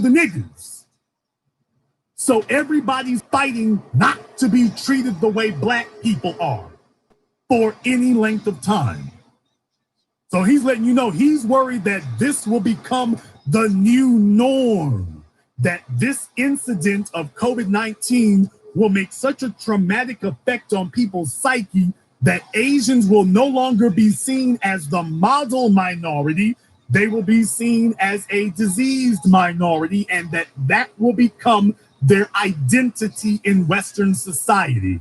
the niggers. So everybody's fighting not to be treated the way black people are for any length of time. So he's letting you know he's worried that this will become the new norm, that this incident of COVID-19 will make such a traumatic effect on people's psyche that Asians will no longer be seen as the model minority. They will be seen as a diseased minority, and that will become their identity in Western society.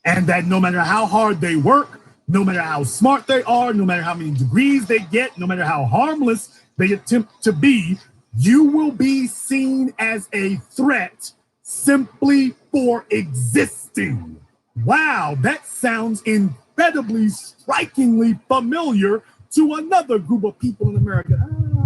And that no matter how hard they work, no matter how smart they are, no matter how many degrees they get, no matter how harmless they attempt to be, you will be seen as a threat simply for existing. Wow, that sounds incredibly, strikingly familiar to another group of people in America.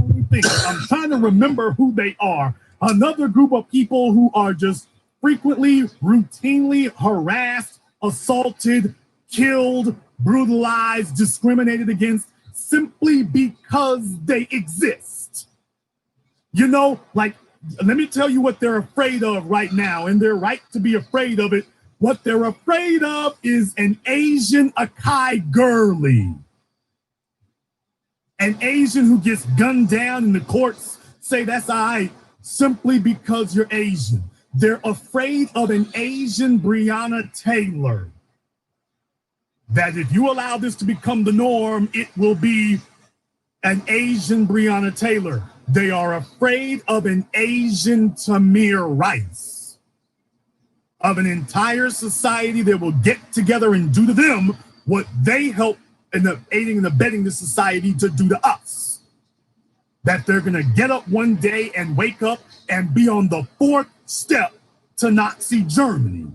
Let me think. I'm trying to remember who they are. Another group of people who are just frequently, routinely harassed, assaulted, killed, brutalized, discriminated against simply because they exist. You know, like, let me tell you what they're afraid of right now, and they're right to be afraid of it. What they're afraid of is an Asian Akai girly. An Asian who gets gunned down and the courts say that's all right simply because you're Asian. They're afraid of an Asian Breonna Taylor. That if you allow this to become the norm, it will be an Asian Breonna Taylor. They are afraid of an Asian Tamir Rice, of an entire society that will get together and do to them what they help in the aiding and abetting the society to do to us. That they're gonna get up one day and wake up and be on the fourth step to Nazi Germany.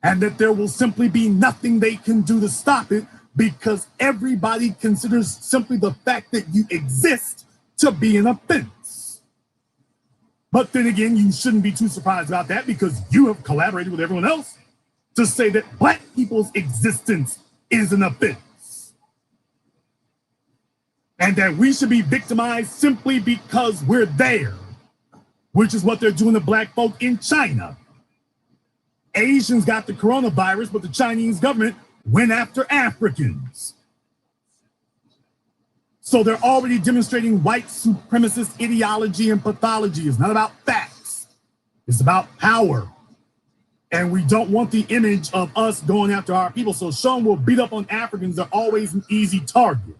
And that there will simply be nothing they can do to stop it because everybody considers simply the fact that you exist to be an offense. But then again, you shouldn't be too surprised about that because you have collaborated with everyone else to say that black people's existence is an offense. And that we should be victimized simply because we're there, which is what they're doing to black folk in China. Asians got the coronavirus, but the Chinese government went after Africans. So they're already demonstrating white supremacist ideology and pathology. It's not about facts. It's about power. And we don't want the image of us going after our people. So Sean will beat up on Africans. They're always an easy target.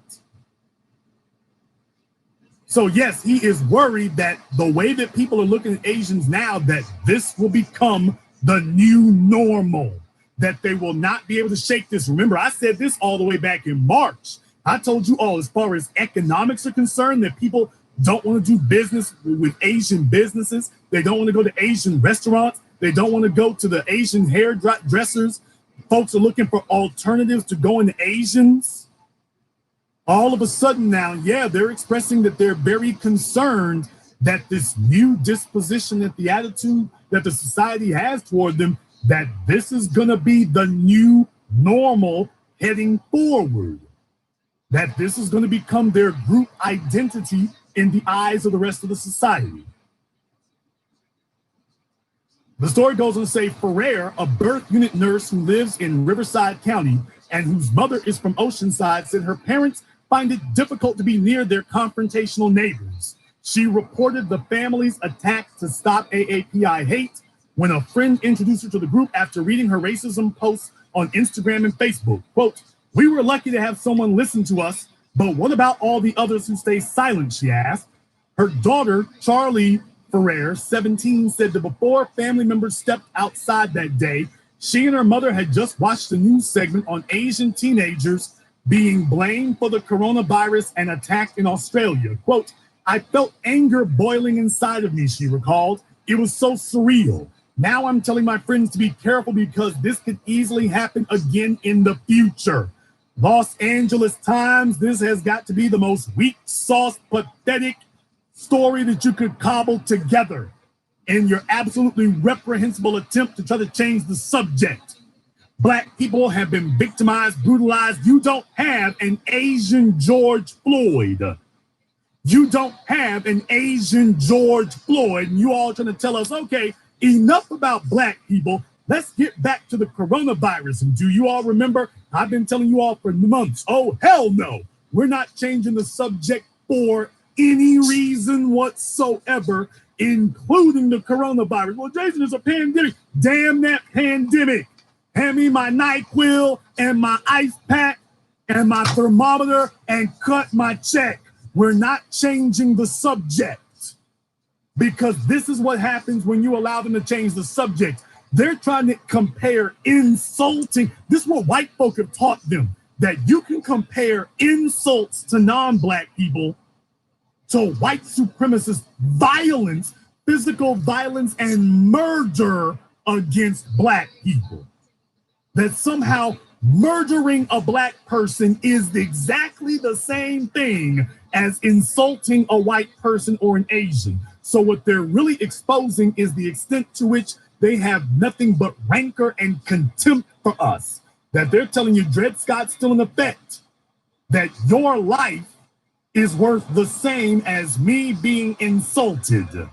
So yes, he is worried that the way that people are looking at Asians now, that this will become the new normal, that they will not be able to shake this. Remember, I said this all the way back in March. I told you all, as far as economics are concerned, that people don't want to do business with Asian businesses. They don't want to go to Asian restaurants. They don't want to go to the Asian hairdressers. Folks are looking for alternatives to going to Asians. All of a sudden now, yeah, they're expressing that they're very concerned that this new disposition, that the attitude that the society has toward them, that this is going to be the new normal heading forward, that this is going to become their group identity in the eyes of the rest of the society. The story goes on to say Ferrer, a birth unit nurse who lives in Riverside County and whose mother is from Oceanside, said her parents find it difficult to be near their confrontational neighbors. She reported the family's attack to Stop AAPI Hate when a friend introduced her to the group after reading her racism posts on Instagram and Facebook. Quote, "We were lucky to have someone listen to us, but what about all the others who stay silent?" she asked. Her daughter, Charlie Ferrer, 17, said that before family members stepped outside that day, she and her mother had just watched a news segment on Asian teenagers being blamed for the coronavirus and attacked in Australia. Quote, "I felt anger boiling inside of me," she recalled. "It was so surreal. Now I'm telling my friends to be careful because this could easily happen again in the future. Los Angeles Times, this has got to be the most weak sauce, pathetic story that you could cobble together in your absolutely reprehensible attempt to try to change the subject. Black people have been victimized, brutalized. You don't have an Asian George Floyd. You don't have an Asian George Floyd, and you all trying to tell us, okay, enough about black people. Let's get back to the coronavirus. And do you all remember? I've been telling you all for months. Oh, hell no. We're not changing the subject for any reason whatsoever, including the coronavirus. Well, Jason, it's a pandemic. Damn that pandemic. Hand me my NyQuil and my ice pack and my thermometer and cut my check. We're not changing the subject, because this is what happens when you allow them to change the subject. They're trying to compare insulting. This is what white folk have taught them, that you can compare insults to non-black people to white supremacist violence, physical violence, and murder against black people. That somehow murdering a black person is exactly the same thing as insulting a white person or an Asian. So what they're really exposing is the extent to which they have nothing but rancor and contempt for us. That they're telling you Dred Scott's still in effect, that your life is worth the same as me being insulted.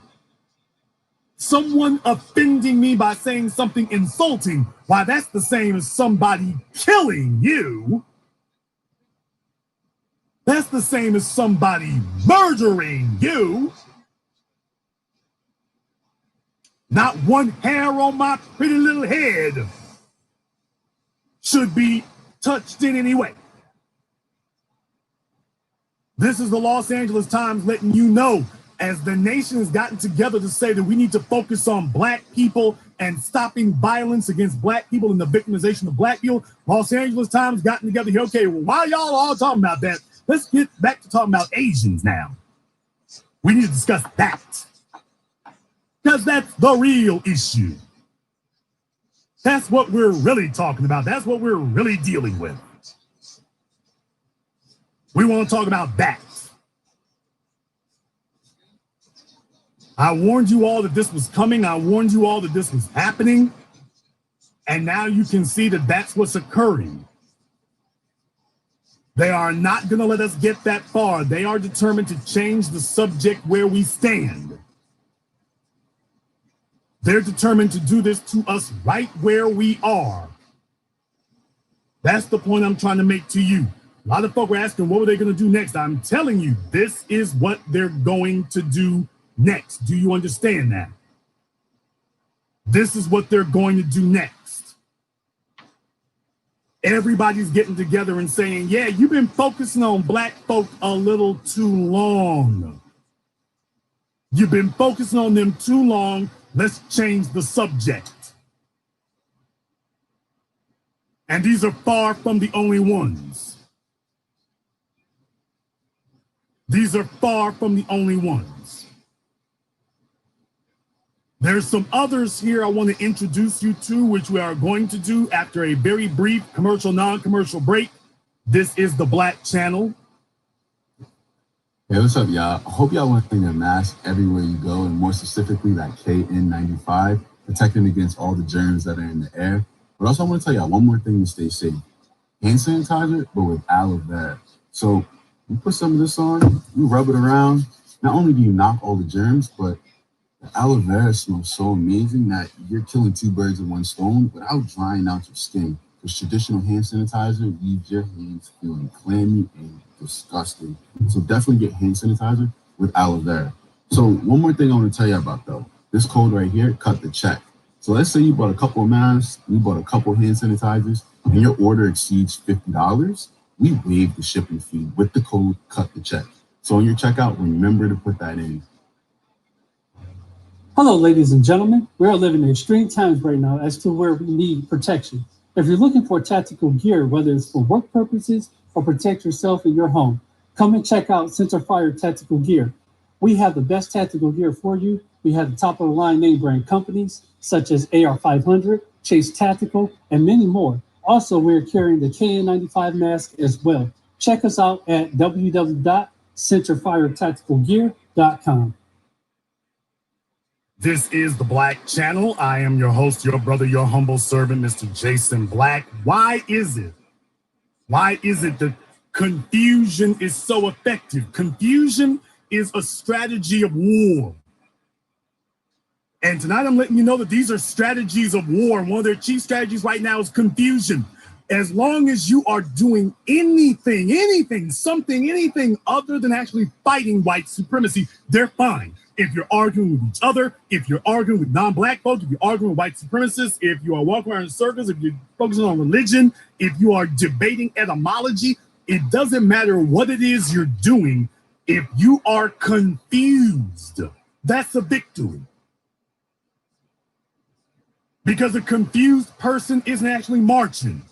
Someone offending me by saying something insulting, why, that's the same as somebody killing you. That's the same as somebody murdering you. Not one hair on my pretty little head should be touched in any way. This is the Los Angeles Times letting you know, as the nation has gotten together to say that we need to focus on black people and stopping violence against black people and the victimization of black people. Los Angeles Times gotten together here. Okay, well, while y'all all talking about that, let's get back to talking about Asians now. We need to discuss that, because that's the real issue. That's what we're really talking about. That's what we're really dealing with. We want to talk about that. I warned you all that this was coming. I warned you all that this was happening. And now you can see that that's what's occurring. They are not going to let us get that far. They are determined to change the subject where we stand. They're determined to do this to us right where we are. That's the point I'm trying to make to you. A lot of folk are asking, what were they going to do next? I'm telling you, this is what they're going to do next. Do you understand that? This is what they're going to do next. Everybody's getting together and saying, yeah, you've been focusing on black folk a little too long. You've been focusing on them too long. Let's change the subject. And these are far from the only ones. These are far from the only ones. There's some others here I want to introduce you to, which we are going to do after a very brief commercial, non-commercial break. This is the Black Channel. Hey, what's up, y'all? I hope y'all wearing a mask everywhere you go, and more specifically that KN95, protecting against all the germs that are in the air. But also I want to tell y'all one more thing to stay safe. Hand sanitizer, but with aloe vera. So you put some of this on, you rub it around. Not only do you knock all the germs, but the aloe vera smells so amazing that you're killing two birds with one stone without drying out your skin. Because traditional hand sanitizer leaves your hands feeling clammy and disgusting. So definitely get hand sanitizer with aloe vera. So one more thing I want to tell you about though. This code right here, cut the check. So let's say you bought a couple of masks, you bought a couple of hand sanitizers, and your order exceeds $50. We waive the shipping fee with the code cut the check. So on your checkout, remember to put that in. Hello, ladies and gentlemen. We are living in extreme times right now as to where we need protection. If you're looking for tactical gear, whether it's for work purposes or protect yourself in your home, come and check out Center Fire Tactical Gear. We have the best tactical gear for you. We have the top of the line name brand companies such as AR500, Chase Tactical, and many more. Also, we're carrying the KN95 mask as well. Check us out at www.centerfiretacticalgear.com. This is the Black Channel. I am your host, your brother, your humble servant, Mr. Jason Black. Why is it that confusion is so effective? Confusion is a strategy of war. And tonight I'm letting you know that these are strategies of war. And one of their chief strategies right now is confusion. As long as you are doing anything other than actually fighting white supremacy, they're fine. If you're arguing with each other, if you're arguing with non-black folks, if you're arguing with white supremacists, if you are walking around in circles, if you're focusing on religion, if you are debating etymology, it doesn't matter what it is you're doing. If you are confused, that's a victory. Because a confused person isn't actually marching.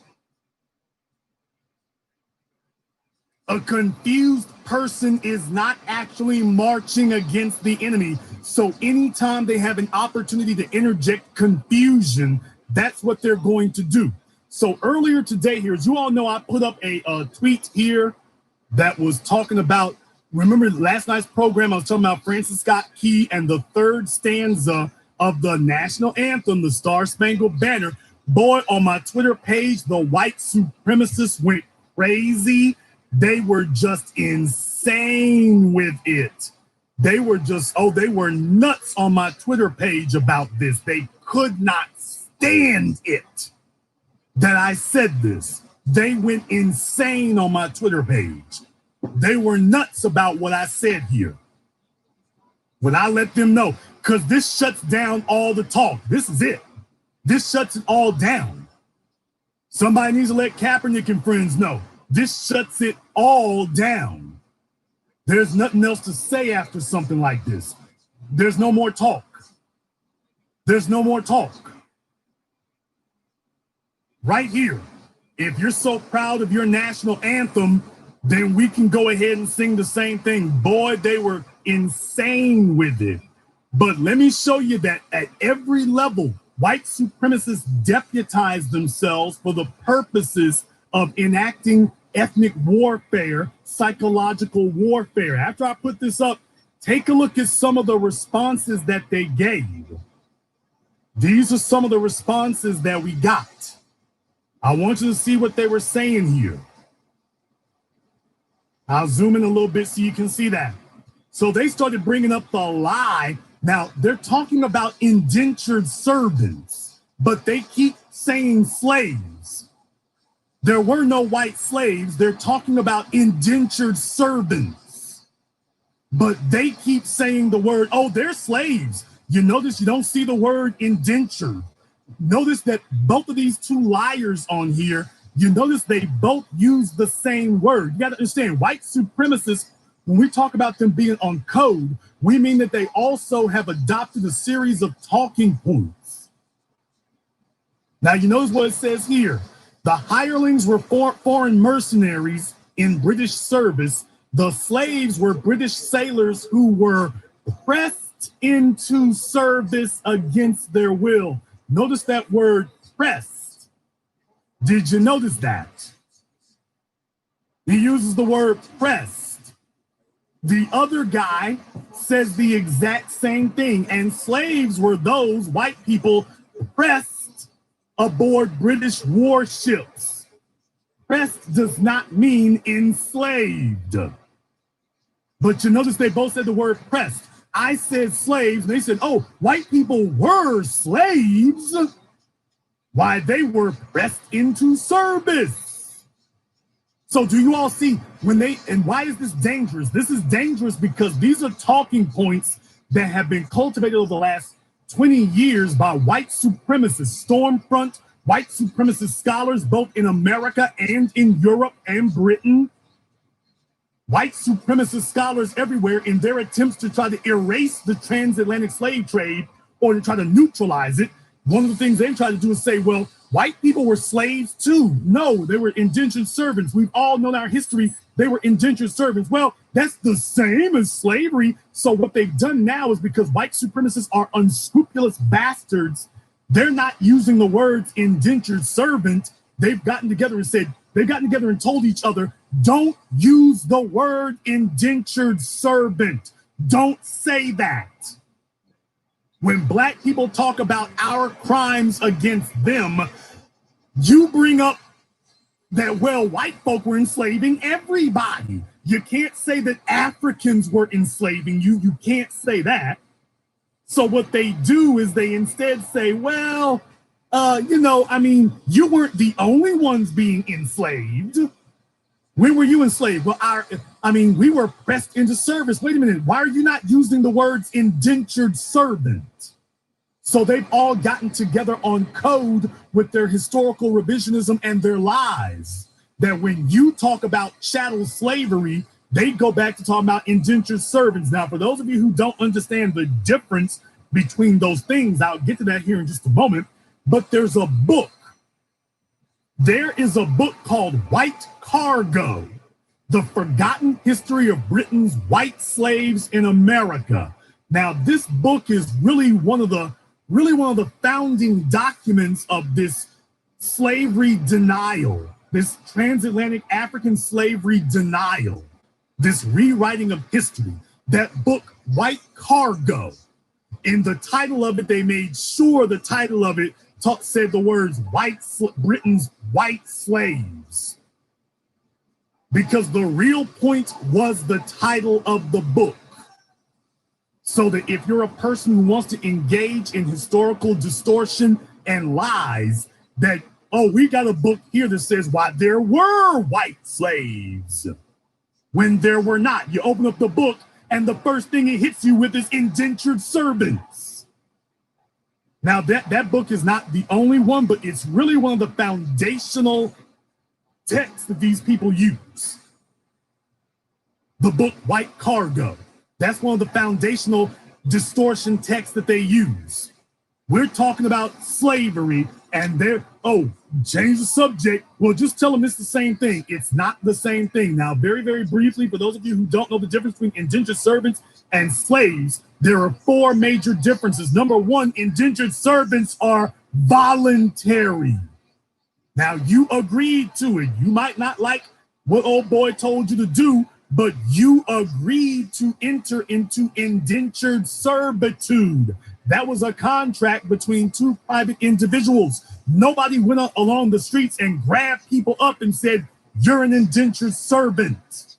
A confused person is not actually marching against the enemy. So anytime they have an opportunity to interject confusion, that's what they're going to do. So earlier today here, as you all know, I put up a tweet here that was talking about, remember last night's program, I was talking about Francis Scott Key and the third stanza of the national anthem, the Star Spangled Banner. Boy, on my Twitter page, the white supremacists went crazy. They were just insane with it. They were just, they were nuts on my Twitter page about this. They could not stand it that I said this. They went insane on my Twitter page. They were nuts about what I said here. When I let them know, because this shuts down all the talk. This is it. This shuts it all down. Somebody needs to let Kaepernick and friends know. This shuts it all down. There's nothing else to say after something like this. There's no more talk. There's no more talk. Right here, if you're so proud of your national anthem, then we can go ahead and sing the same thing. Boy, they were insane with it. But let me show you that at every level, white supremacists deputize themselves for the purposes of enacting ethnic warfare, psychological warfare. After I put this up, take a look at some of the responses that they gave. These are some of the responses that we got. I want you to see what they were saying here. I'll zoom in a little bit so you can see that. So they started bringing up the lie. Now, they're talking about indentured servants, but they keep saying slaves. There were no white slaves. They're talking about indentured servants. But they keep saying the word, they're slaves. You notice you don't see the word indentured. Notice that both of these two liars on here, you notice they both use the same word. You got to understand, white supremacists, when we talk about them being on code, we mean that they also have adopted a series of talking points. Now, you notice what it says here. The hirelings were foreign mercenaries in British service. The slaves were British sailors who were pressed into service against their will. Notice that word pressed. Did you notice that? He uses the word pressed. The other guy says the exact same thing. And slaves were those white people pressed aboard British warships. Pressed does not mean enslaved. But you notice they both said the word pressed. I said slaves, and they said, white people were slaves. Why, they were pressed into service. So do you all see and why is this dangerous? This is dangerous because these are talking points that have been cultivated over the last 20 years by white supremacists, Stormfront, white supremacist scholars, both in America and in Europe and Britain. White supremacist scholars everywhere in their attempts to try to erase the transatlantic slave trade or to try to neutralize it. One of the things they try to do is say, well, white people were slaves too. No, they were indentured servants. We've all known our history. They were indentured servants. Well, that's the same as slavery. So what they've done now is because white supremacists are unscrupulous bastards, they're not using the words indentured servant. They've gotten together and told each other, don't use the word indentured servant. Don't say that. When black people talk about our crimes against them, you bring up that, well, white folk were enslaving everybody. You can't say that Africans were enslaving you. You can't say that. So what they do is they instead say, well, you weren't the only ones being enslaved. When were you enslaved? Well, we were pressed into service. Wait a minute. Why are you not using the words indentured servant? So they've all gotten together on code with their historical revisionism and their lies. That when you talk about chattel slavery, they go back to talking about indentured servants. Now, for those of you who don't understand the difference between those things, I'll get to that here in just a moment, but there's a book. There is a book called White Cargo, The Forgotten History of Britain's White Slaves in America. Now, this book is really one of the founding documents of this slavery denial, this transatlantic African slavery denial, this rewriting of history. That book, White Cargo, in the title of it, they made sure the title of it said the words Britain's white slaves. Because the real point was the title of the book. So that if you're a person who wants to engage in historical distortion and lies, that, oh, we got a book here that says why there were white slaves when there were not. You open up the book and the first thing it hits you with is indentured servants. Now that book is not the only one, but it's really one of the foundational texts that these people use. The book White Cargo. That's one of the foundational distortion texts that they use. We're talking about slavery and change the subject. Well, just tell them it's the same thing. It's not the same thing. Now, very, very briefly, for those of you who don't know the difference between indentured servants and slaves, there are 4 major differences. Number 1, indentured servants are voluntary. Now, you agreed to it. You might not like what old boy told you to do, but you agreed to enter into indentured servitude. That was a contract between 2 private individuals. Nobody went along the streets and grabbed people up and said, you're an indentured servant.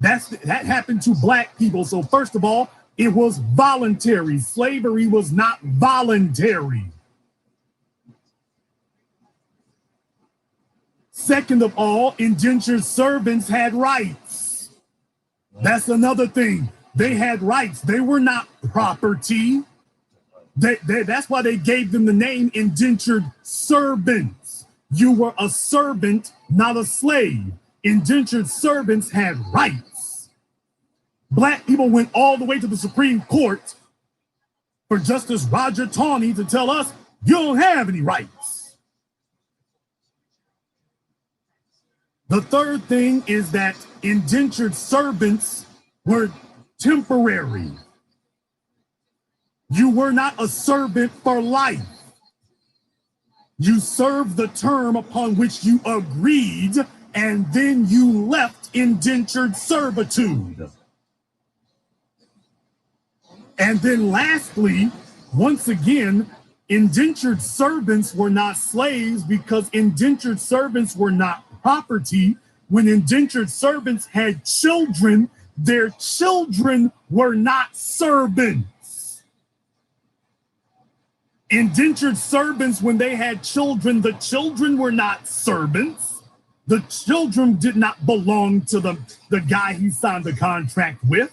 That happened to Black people. So first of all, it was voluntary. Slavery was not voluntary. Second of all, indentured servants had rights. That's another thing. They had rights. They were not property. That's why they gave them the name indentured servants. You were a servant, not a slave. Indentured servants had rights. Black people went all the way to the Supreme Court for Justice Roger Taney to tell us, you don't have any rights. The third thing is that indentured servants were temporary. You were not a servant for life. You served the term upon which you agreed, and then you left indentured servitude. And then lastly, once again, indentured servants were not slaves because indentured servants were not property. When indentured servants had children, their children were not servants. Indentured servants, when they had children, the children were not servants. The children did not belong to the guy he signed the contract with.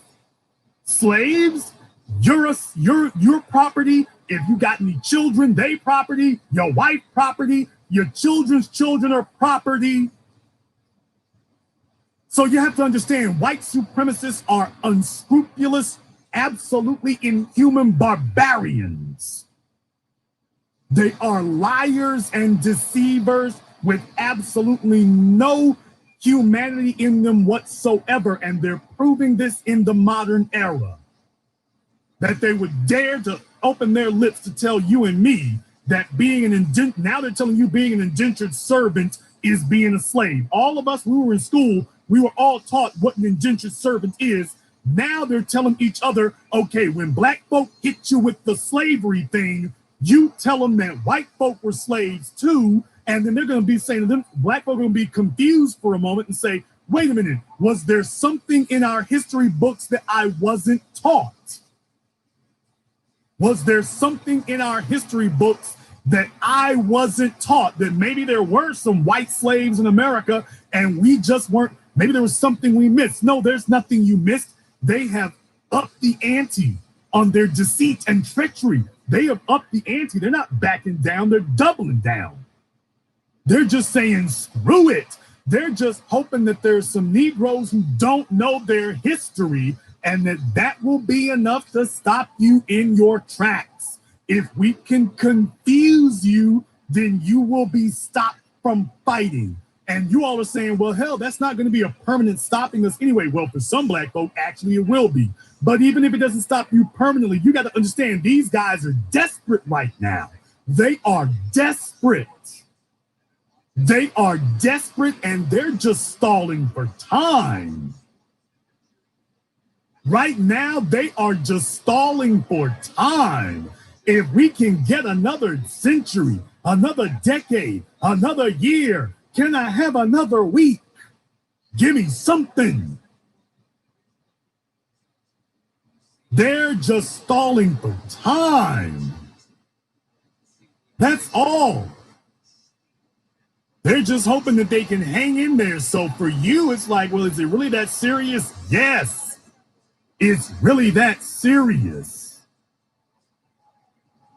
Slaves, your property. If you got any children, they property. Your wife property. Your children's children are property. So you have to understand, white supremacists are unscrupulous, absolutely inhuman barbarians. They are liars and deceivers with absolutely no humanity in them whatsoever. And they're proving this in the modern era. That they would dare to open their lips to tell you and me that being now they're telling you being an indentured servant is being a slave. All of us who were in school, we were all taught what an indentured servant is. Now they're telling each other, okay, when Black folk hit you with the slavery thing, you tell them that white folk were slaves too, and then they're going to be saying to them, Black folk are going to be confused for a moment and say, wait a minute, was there something in our history books that I wasn't taught? Was there something in our history books that I wasn't taught? That maybe there were some white slaves in America and we just weren't, maybe there was something we missed. No, there's nothing you missed. They have upped the ante on their deceit and treachery. They have upped the ante. They're not backing down, they're doubling down. They're just saying, screw it. They're just hoping that there's some Negroes who don't know their history and that will be enough to stop you in your tracks. If we can confuse you, then you will be stopped from fighting. And you all are saying, well, hell, that's not going to be a permanent stopping us anyway. Well, for some black folk, actually it will be. But even if it doesn't stop you permanently, you got to understand these guys are desperate right now. They are desperate. They are desperate and they're just stalling for time. Right now, they are just stalling for time. If we can get another century, another decade, another year, can I have another week? Give me something. They're just stalling for time. That's all. They're just hoping that they can hang in there. So for you, it's like, well, is it really that serious? Yes, it's really that serious.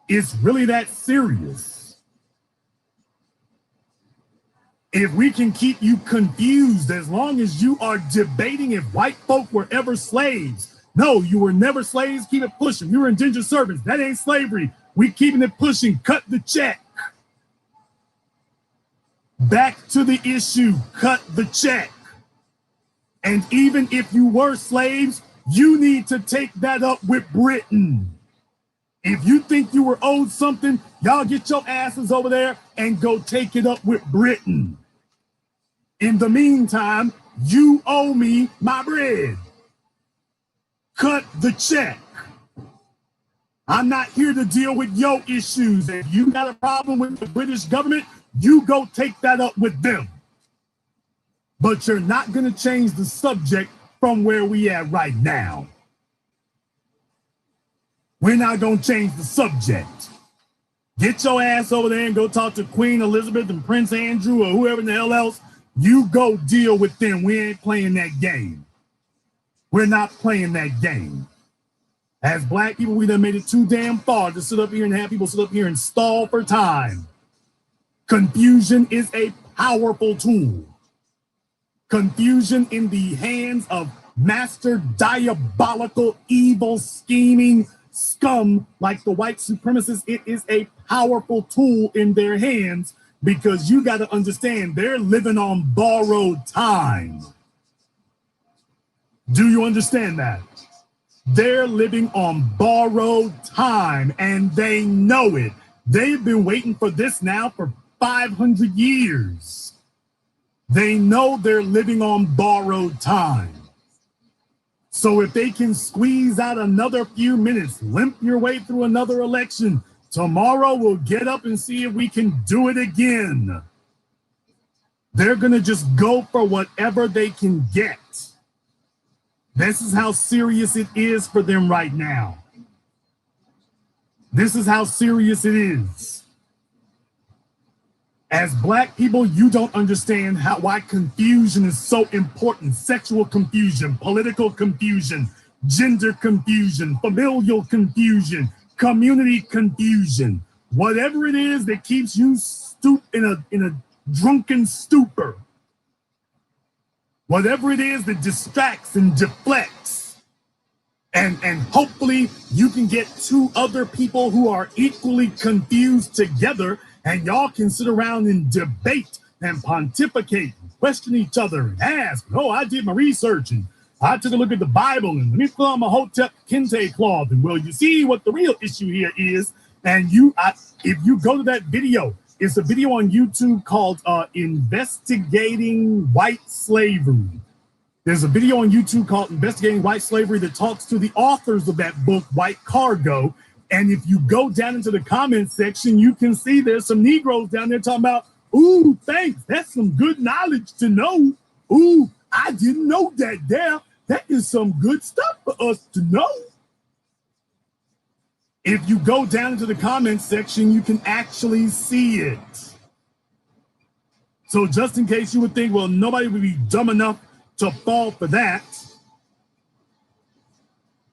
It's really that serious. If we can keep you confused, as long as you are debating if white folk were ever slaves. No, you were never slaves. Keep it pushing. You were indentured servants. That ain't slavery. We keeping it pushing. Cut the check. Back to the issue, cut the check. And even if you were slaves, you need to take that up with Britain. If you think you were owed something, y'all get your asses over there and go take it up with Britain. In the meantime, you owe me my bread. Cut the check. I'm not here to deal with your issues. If you got a problem with the British government, you go take that up with them. But you're not going to change the subject from where we at right now. We're not going to change the subject. Get your ass over there and go talk to Queen Elizabeth and Prince Andrew or whoever the hell else. You go deal with them. We ain't playing that game. We're not playing that game. As black people, we done made it too damn far to sit up here and have people sit up here and stall for time. Confusion is a powerful tool. Confusion in the hands of master diabolical, evil, scheming scum like the white supremacists. It is a powerful tool in their hands because you got to understand they're living on borrowed time. Do you understand that? They're living on borrowed time and they know it. They've been waiting for this now for 500 years. They know they're living on borrowed time. So if they can squeeze out another few minutes, limp your way through another election, tomorrow we'll get up and see if we can do it again. They're going to just go for whatever they can get. This is how serious it is for them right now. This is how serious it is. As black people, you don't understand why confusion is so important. Sexual confusion, political confusion, gender confusion, familial confusion, community confusion. Whatever it is that keeps you in a drunken stupor. Whatever it is that distracts and deflects. And hopefully you can get two other people who are equally confused together and y'all can sit around and debate and pontificate and question each other and ask, oh, I did my research and I took a look at the Bible and let me put on my Hotep Kente cloth. And well, you see what the real issue here is. And if you go to that video, it's a video on YouTube called Investigating White Slavery. There's a video on YouTube called Investigating White Slavery that talks to the authors of that book, White Cargo. And if you go down into the comment section, you can see there's some Negroes down there talking about, ooh, thanks. That's some good knowledge to know. Ooh, I didn't know that there. That is some good stuff for us to know. If you go down into the comments section, you can actually see it. So just in case you would think, well, nobody would be dumb enough to fall for that.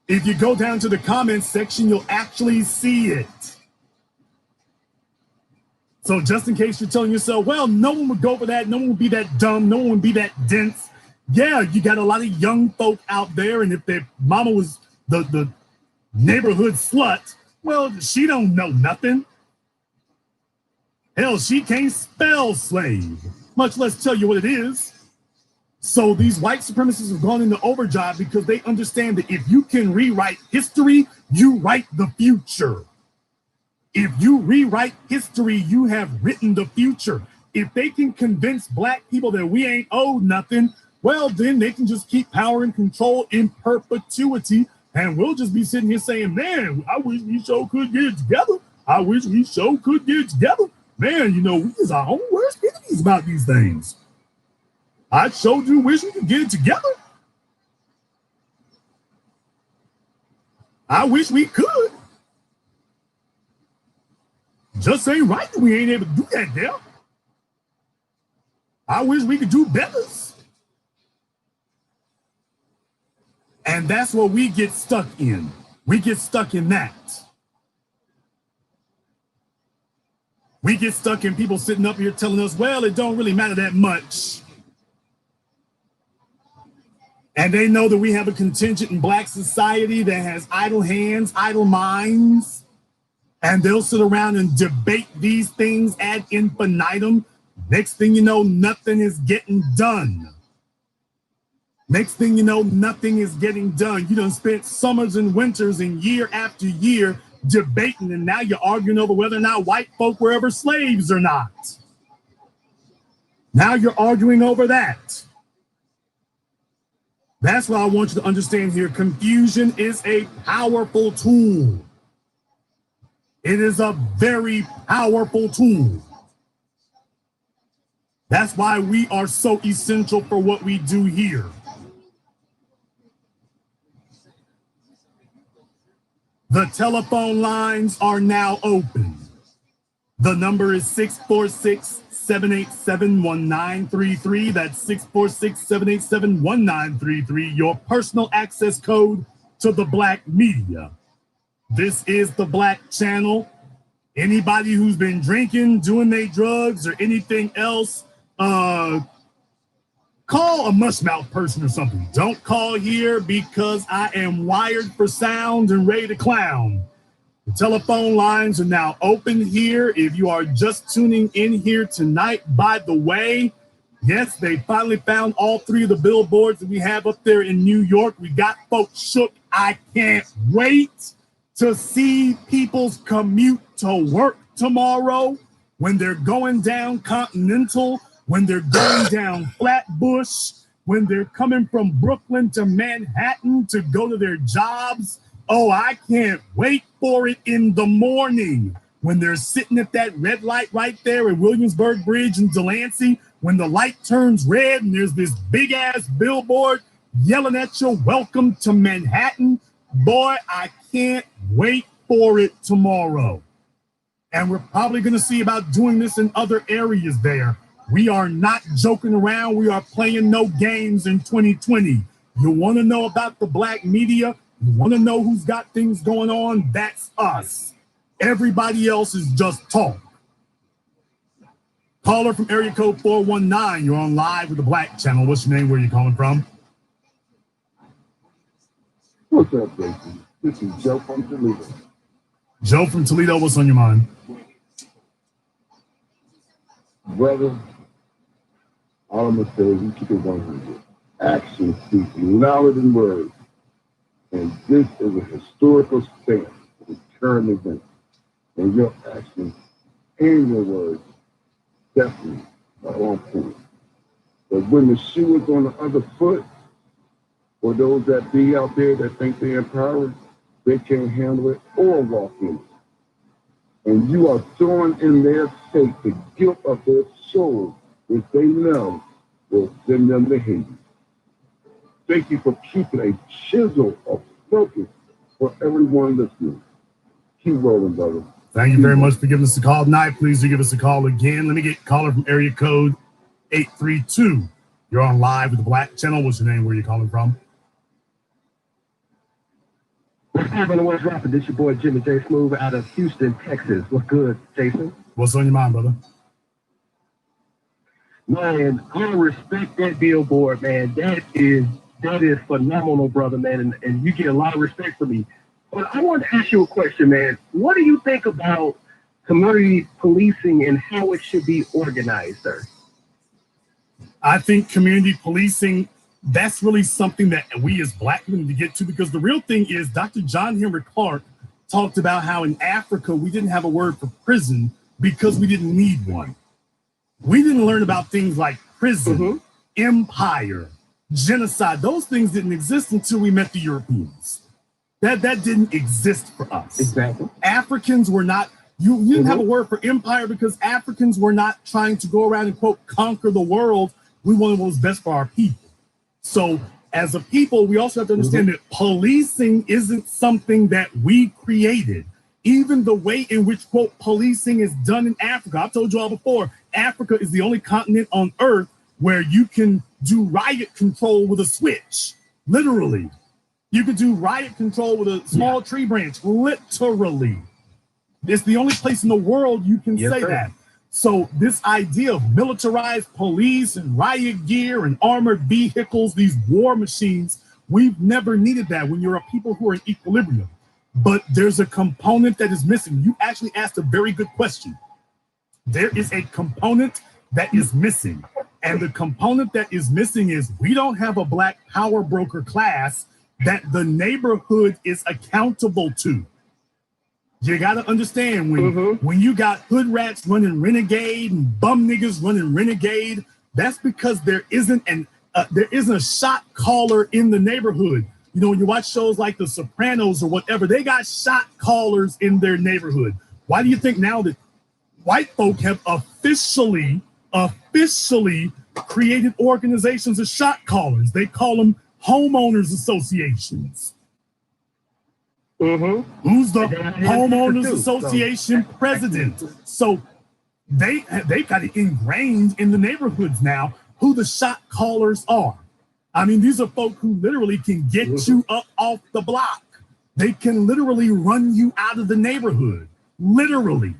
If you go down to the comments section, you'll actually see it. So just in case you're telling yourself, well, no one would go for that. No one would be that dumb. No one would be that dense. Yeah, you got a lot of young folk out there. And if their mama was the neighborhood slut, well, she don't know nothing. Hell, she can't spell slave, much less tell you what it is. So these white supremacists have gone into overdrive because they understand that if you can rewrite history, you write the future. If you rewrite history, you have written the future. If they can convince black people that we ain't owed nothing, well, then they can just keep power and control in perpetuity. And we'll just be sitting here saying, man, I wish we sure could get it together. I wish we sure could get it together. Man, you know, we is our own worst enemies about these things. I sure do wish we could get it together. I wish we could. Just ain't right that we ain't able to do that there. I wish we could do better. And that's what we get stuck in. We get stuck in that. We get stuck in people sitting up here telling us, well, it don't really matter that much. And they know that we have a contingent in black society that has idle hands, idle minds, and they'll sit around and debate these things ad infinitum. Next thing you know, nothing is getting done. Next thing you know, nothing is getting done. You done spent summers and winters and year after year debating, and now you're arguing over whether or not white folk were ever slaves or not. Now you're arguing over that. That's what I want you to understand here. Confusion is a powerful tool. It is a very powerful tool. That's why we are so essential for what we do here. The telephone lines are now open. The number is 646-787-1933. That's 646-787-1933, your personal access code to the black media. This is the Black Channel. Anybody who's been drinking, doing their drugs, or anything else, call a mushmouth person or something. Don't call here because I am wired for sound and ready to clown. The telephone lines are now open here. If you are just tuning in here tonight, by the way, yes, they finally found all three of the billboards that we have up there in New York. We got folks shook. I can't wait to see people's commute to work tomorrow when they're going down Continental, when they're going down Flatbush, when they're coming from Brooklyn to Manhattan to go to their jobs. Oh, I can't wait for it in the morning when they're sitting at that red light right there at Williamsburg Bridge in Delancey, when the light turns red and there's this big ass billboard yelling at you, welcome to Manhattan. Boy, I can't wait for it tomorrow. And we're probably going to see about doing this in other areas there. We are not joking around. We are playing no games in 2020. You want to know about the black media? You want to know who's got things going on? That's us. Everybody else is just talk. Caller from area code 419. You're on live with the Black Channel. What's your name? Where are you calling from? What's up, Jason? This is Joe from Toledo. Joe from Toledo, what's on your mind? Brother, all I'm going to say is you keep it 100. Actions speak louder than words. And this is a historical stance of the current event. And your actions and your words definitely are on point. But when the shoe is on the other foot, or those that be out there that think they're empowered, they can't handle it or walk in it. And you are throwing in their face the guilt of their soul, which they know will send them to Hades. Thank you for keeping a chisel of focus for everyone listening. Keep rolling, brother. Thank you very much for giving us a call tonight. Please do give us a call again. Let me get caller from area code 832. You're on live with the Black Channel. What's your name? Where are you calling from? What's up on the West Rapid? This your boy Jimmy J. Smooth out of Houston, Texas. What's good, Jason? What's on your mind, brother? Man, I respect that billboard, man. That is phenomenal, brother, man. And you get a lot of respect from me. But I wanted to ask you a question, man. What do you think about community policing and how it should be organized, sir? I think community policing, that's really something that we as Black people need to get to, because the real thing is Dr. John Henry Clark talked about how in Africa we didn't have a word for prison because we didn't need one. We didn't learn about things like prison, empire, genocide. Those things didn't exist until we met the Europeans. That didn't exist for us. Exactly. Africans were not, you didn't have a word for empire because Africans were not trying to go around and, quote, conquer the world. We wanted what was best for our people. So as a people, we also have to understand that policing isn't something that we created. Even the way in which, quote, policing is done in Africa. I've told you all before, Africa is the only continent on earth where you can do riot control with a switch. Literally. You could do riot control with a small tree branch. Literally. It's the only place in the world you can say that. So this idea of militarized police and riot gear and armored vehicles, these war machines, we've never needed that when you're a people who are in equilibrium. But there's a component that is missing. You actually asked a very good question. There is a component that is missing. And the component that is missing is we don't have a Black power broker class that the neighborhood is accountable to. You got to understand when you got hood rats running renegade and bum niggas running renegade, that's because there isn't a shot caller in the neighborhood. You know, when you watch shows like The Sopranos or whatever, they got shot callers in their neighborhood. Why do you think now that white folk have officially created organizations of shot callers? They call them homeowners associations. Who's the homeowners association president? So they've got it ingrained in the neighborhoods now who the shot callers are. I mean, these are folk who literally can get you up off the block. They can literally run you out of the neighborhood, literally.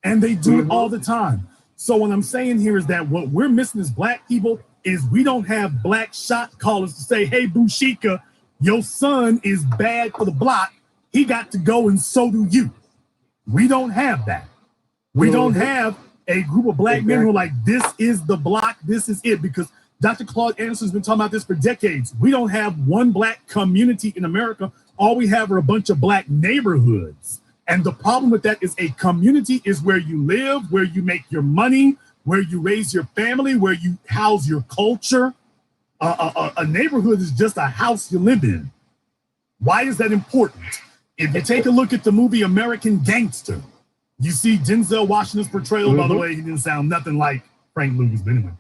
And they do it all the time. So what I'm saying here is that what we're missing as Black people is we don't have Black shot callers to say, hey, Bushika, your son is bad for the block. He got to go and so do you. We don't have that. We don't have a group of Black men who are like, this is the block, this is it, because Dr. Claude Anderson's been talking about this for decades. We don't have one Black community in America. All we have are a bunch of Black neighborhoods. And the problem with that is a community is where you live, where you make your money, where you raise your family, where you house your culture. A neighborhood is just a house you live in. Why is that important? If you take a look at the movie American Gangster, you see Denzel Washington's portrayal. By the way, he didn't sound nothing like Frank Lucas, but anyway.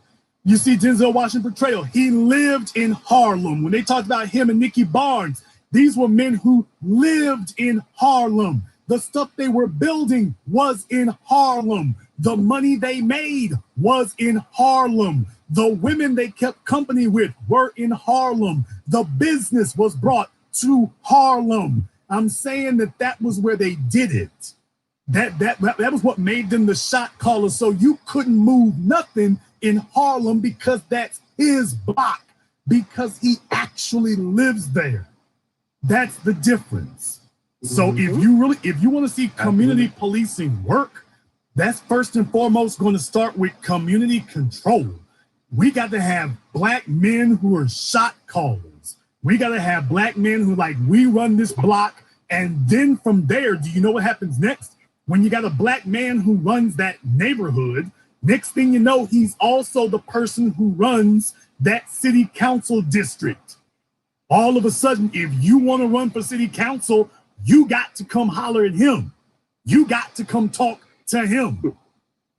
You see Denzel Washington's portrayal. He lived in Harlem. When they talked about him and Nicky Barnes, these were men who lived in Harlem. The stuff they were building was in Harlem. The money they made was in Harlem. The women they kept company with were in Harlem. The business was brought to Harlem. I'm saying that was where they did it. That was what made them the shot callers. So you couldn't move nothing in Harlem because that's his block, because he actually lives there. That's the difference. So if you want to see community policing work, that's first and foremost going to start with community control. We got to have Black men who are shot callers. We got to have Black men who like, we run this block. And then from there, do you know what happens next? When you got a Black man who runs that neighborhood, next thing you know, he's also the person who runs that city council district. All of a sudden, if you want to run for city council, you got to come holler at him. You got to come talk to him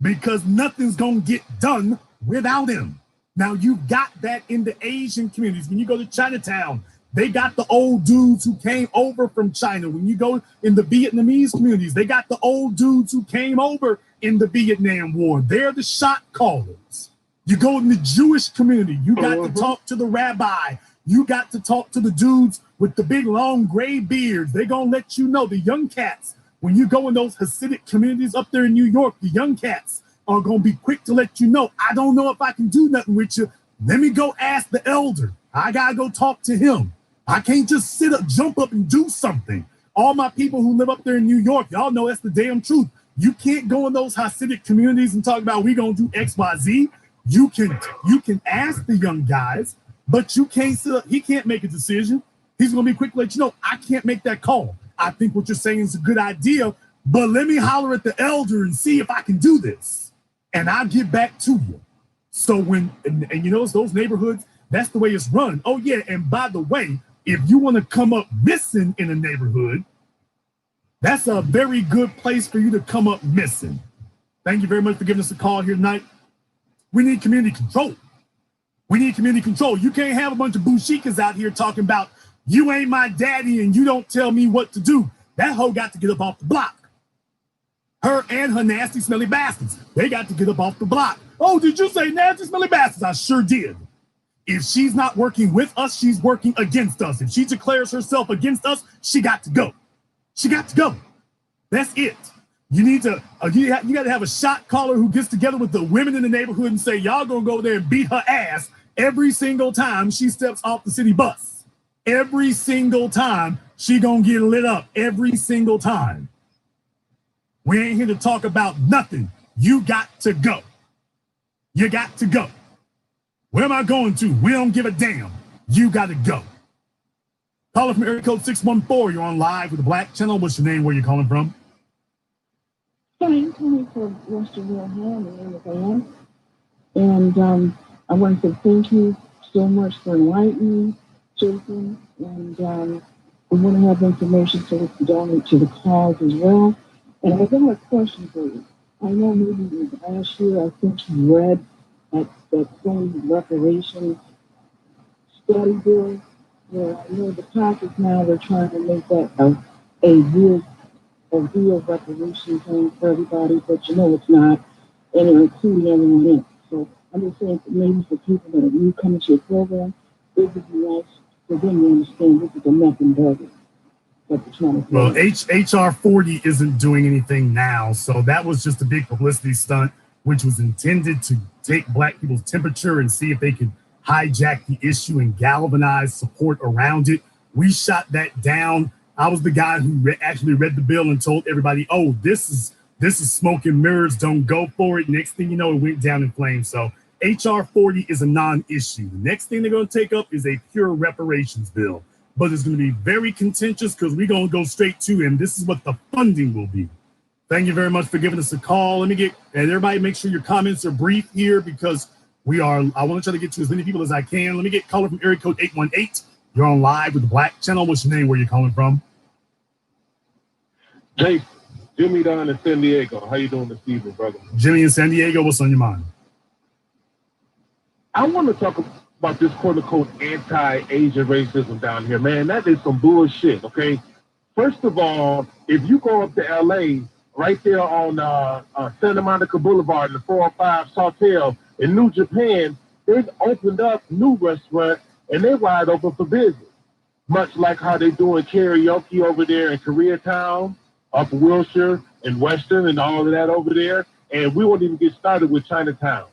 because nothing's going to get done without him. Now you got that in the Asian communities. When you go to Chinatown, they got the old dudes who came over from China. When you go in the Vietnamese communities, they got the old dudes who came over in the Vietnam War. They're the shot callers. You go in the Jewish community, you got to talk to the rabbi. You got to talk to the dudes with the big long gray beards. They're going to let you know, the young cats, when you go in those Hasidic communities up there in New York, the young cats are going to be quick to let you know, I don't know if I can do nothing with you. Let me go ask the elder. I got to go talk to him. I can't just sit up, jump up and do something. All my people who live up there in New York, y'all know that's the damn truth. You can't go in those Hasidic communities and talk about we going to do X, Y, Z. You can ask the young guys, but you can't sit up, he can't make a decision. He's going to be quick to let you know, I can't make that call. I think what you're saying is a good idea, but let me holler at the elder and see if I can do this. And I'll get back to you. So when, and you know, those neighborhoods, that's the way it's run. Oh yeah, and by the way, if you want to come up missing in a neighborhood, that's a very good place for you to come up missing. Thank you very much for giving us a call here tonight. We need community control. We need community control. You can't have a bunch of bushikas out here talking about you ain't my daddy and you don't tell me what to do. That hoe got to get up off the block. Her and her nasty, smelly bastards. They got to get up off the block. Oh, did you say nasty, smelly bastards? I sure did. If she's not working with us, she's working against us. If she declares herself against us, she got to go. She got to go. That's it. You need to, you got to have a shot caller who gets together with the women in the neighborhood and say, y'all gonna go there and beat her ass every single time she steps off the city bus. Every single time she gonna get lit up. Every single time. We ain't here to talk about nothing. You got to go. You got to go. Where am I going to? We don't give a damn. You got to go. Caller from area code 614. You're on live with the Black Channel. What's your name? Where you calling from? I'm calling from Western Virginia, and I want to thank you so much for inviting me, Jason, and we want to have information so we can donate to the cause as well. And I got a question for you. I know maybe last year I think you read that same reparations study bill, where I know the topic now they're trying to make that a real reparation thing for everybody, but you know it's not, and they're including everyone in. So I'm just saying, maybe for people that are new coming to your program, it would be nice for them to understand this is a nothing burger. Well, HR 40 isn't doing anything now, so that was just a big publicity stunt, which was intended to take Black people's temperature and see if they could hijack the issue and galvanize support around it. We shot that down. I was the guy who actually read the bill and told everybody, oh, this is smoke and mirrors, don't go for it. Next thing you know, it went down in flames. So HR 40 is a non-issue. The next thing they're going to take up is a pure reparations bill. But it's going to be very contentious because we're going to go straight to, and this is what the funding will be. Thank you very much for giving us a call. Let me get, and everybody make sure your comments are brief here because I want to try to get to as many people as I can. Let me get caller from area code 818. You're on live with the Black Channel. What's your name? Where you calling from? Hey, Jimmy down in San Diego. How you doing this evening, brother? Jimmy in San Diego. What's on your mind? I want to talk about this quote-unquote anti-Asian racism down here, man. That is some bullshit, okay? First of all, if you go up to L.A., right there on Santa Monica Boulevard in the 405 Sawtelle in New Japan, they've opened up new restaurants, and they're wide open for business. Much like how they're doing karaoke over there in Koreatown, up Wilshire and Western and all of that over there. And we won't even get started with Chinatown.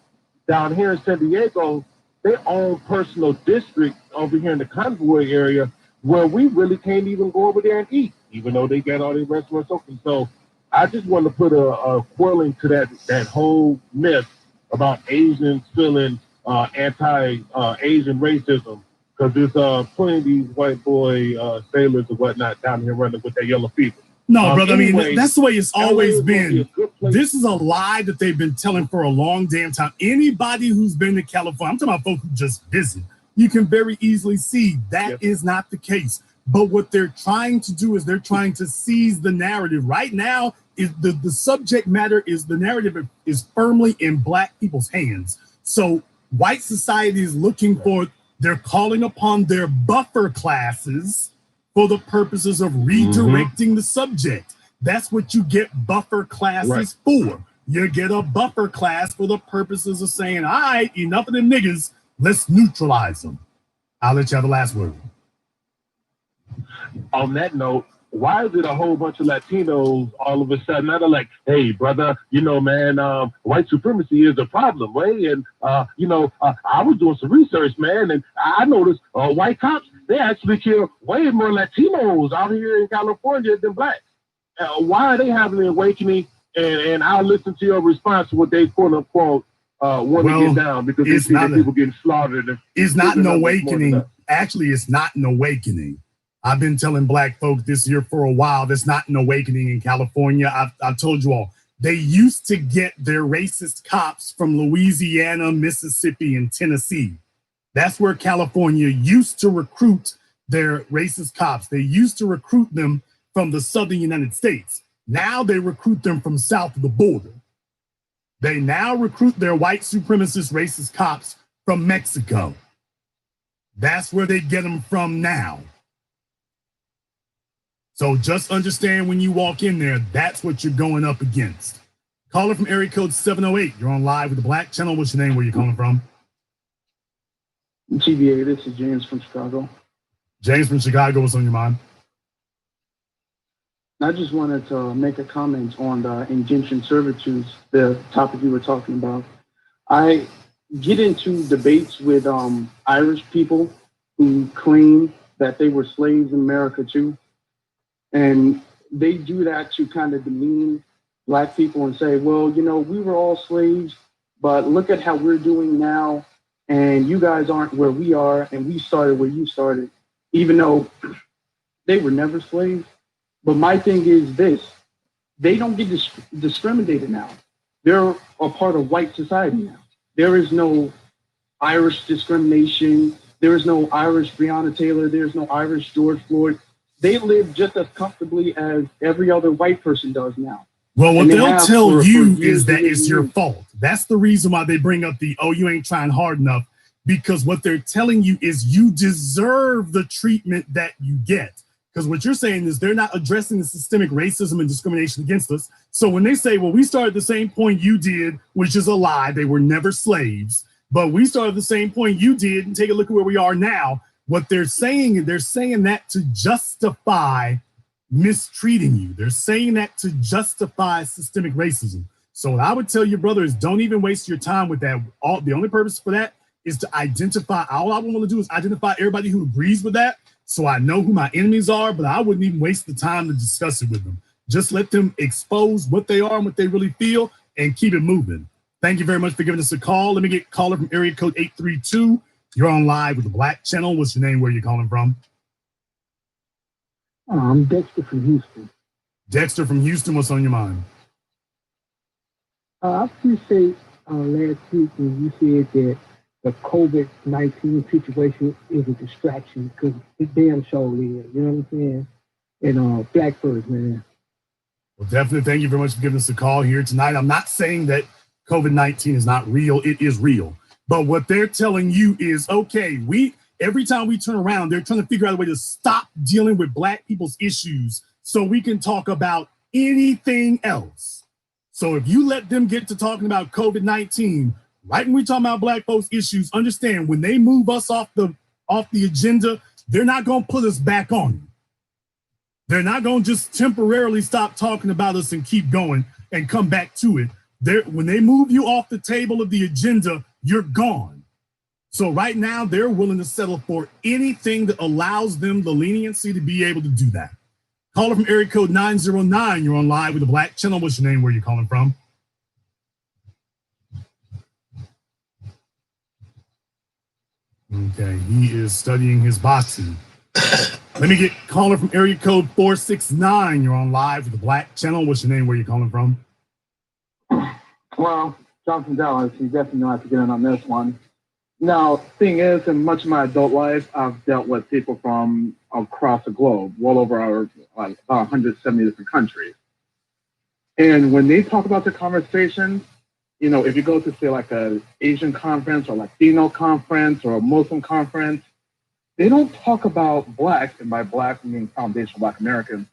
Down here in San Diego, their own personal district over here in the Convoy area where we really can't even go over there and eat, even though they got all these restaurants open. So I just want to put a quirling to that whole myth about Asians feeling anti-Asian racism, because there's plenty of these white boy sailors and whatnot down here running with that yellow fever. No, brother, anyway, I mean, that's the way it's always been. This is a lie that they've been telling for a long damn time. Anybody who's been to California, I'm talking about folks who just visit, you can very easily see that is not the case. But what they're trying to do is they're trying to seize the narrative. Right now, is the subject matter is the narrative is firmly in Black people's hands. So white society is looking for, they're calling upon their buffer classes for the purposes of redirecting the subject. That's what you get buffer classes for. You get a buffer class for the purposes of saying, all right, enough of them niggas, let's neutralize them. I'll let you have the last word. On that note, why is it a whole bunch of Latinos all of a sudden now they're like, hey, brother, you know, man, white supremacy is a problem, right? And, I was doing some research, man, and I noticed white cops, they actually kill way more Latinos out here in California than blacks. Why are they having an awakening? And I'll listen to your response to what they quote unquote want to get down because they see that people getting slaughtered. It's not an awakening. Actually, it's not an awakening. I've been telling black folk this year for a while, there's not an awakening in California. I've told you all, they used to get their racist cops from Louisiana, Mississippi, and Tennessee. That's where California used to recruit their racist cops. They used to recruit them from the southern United States. Now they recruit them from south of the border. They now recruit their white supremacist racist cops from Mexico. That's where they get them from now. So just understand when you walk in there, that's what you're going up against. Caller from area code 708. You're on live with the Black Channel. What's your name? Where you calling from? TBA, this is James from Chicago. James from Chicago, what's on your mind? I just wanted to make a comment on the indentured servitude, the topic you were talking about. I get into debates with Irish people who claim that they were slaves in America too. And they do that to kind of demean black people and say, well, you know, we were all slaves, but look at how we're doing now. And you guys aren't where we are. And we started where you started, even though they were never slaves. But my thing is this, they don't get discriminated now. They're a part of white society now. There is no Irish discrimination. There is no Irish Breonna Taylor. There's no Irish George Floyd. They live just as comfortably as every other white person does now. Well, what they'll tell you is that it's your fault. That's the reason why they bring up the, oh, you ain't trying hard enough, because what they're telling you is you deserve the treatment that you get. Because what you're saying is they're not addressing the systemic racism and discrimination against us. So when they say, well, we started at the same point you did, which is a lie, they were never slaves, but we started at the same point you did, and take a look at where we are now. What they're saying that to justify mistreating you. They're saying that to justify systemic racism. So what I would tell your brother is don't even waste your time with that. The only purpose for that is to identify. All I want to do is identify everybody who agrees with that, so I know who my enemies are, but I wouldn't even waste the time to discuss it with them. Just let them expose what they are and what they really feel and keep it moving. Thank you very much for giving us a call. Let me get caller from area code 832. You're on live with the Black Channel. What's your name? Where are you calling from? I'm Dexter from Houston. Dexter from Houston, what's on your mind? I appreciate last week when you said that the COVID-19 situation is a distraction, because it damn sure is. You know what I'm saying? And Blackbird, man. Well, definitely thank you very much for giving us a call here tonight. I'm not saying that COVID-19 is not real. It is real. But what they're telling you is, okay, every time we turn around, they're trying to figure out a way to stop dealing with black people's issues so we can talk about anything else. So if you let them get to talking about COVID-19, right when we talk about black folks' issues, understand when they move us off the agenda, they're not going to put us back on you. They're not going to just temporarily stop talking about us and keep going and come back to it. When they move you off the table of the agenda, you're gone. So right now, they're willing to settle for anything that allows them the leniency to be able to do that. Caller from area code 909. You're on live with the Black Channel. What's your name? Where are you calling from? Okay, he is studying his boxing. Let me get caller from area code 469. You're on live with the Black Channel. What's your name? Where are you calling from? Well, Jonathan Dallas, you definitely know how to get in on this one. Now, thing is, in much of my adult life, I've dealt with people from across the globe, well over about 170 different countries. And when they talk about the conversation, you know, if you go to say like a Asian conference or Latino conference or a Muslim conference, they don't talk about blacks, and by black I mean foundational black Americans.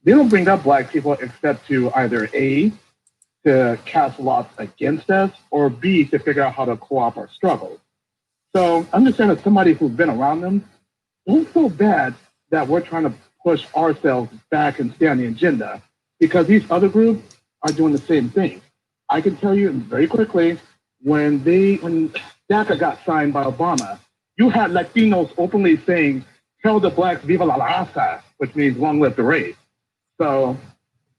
They don't bring up black people except to either A, to cast lots against us, or B, to figure out how to co-op our struggles. So understand as somebody who's been around them, don't feel bad that we're trying to push ourselves back and stay on the agenda because these other groups are doing the same thing. I can tell you very quickly, when DACA got signed by Obama, you had Latinos openly saying, tell the blacks viva la raza, which means long live the race. So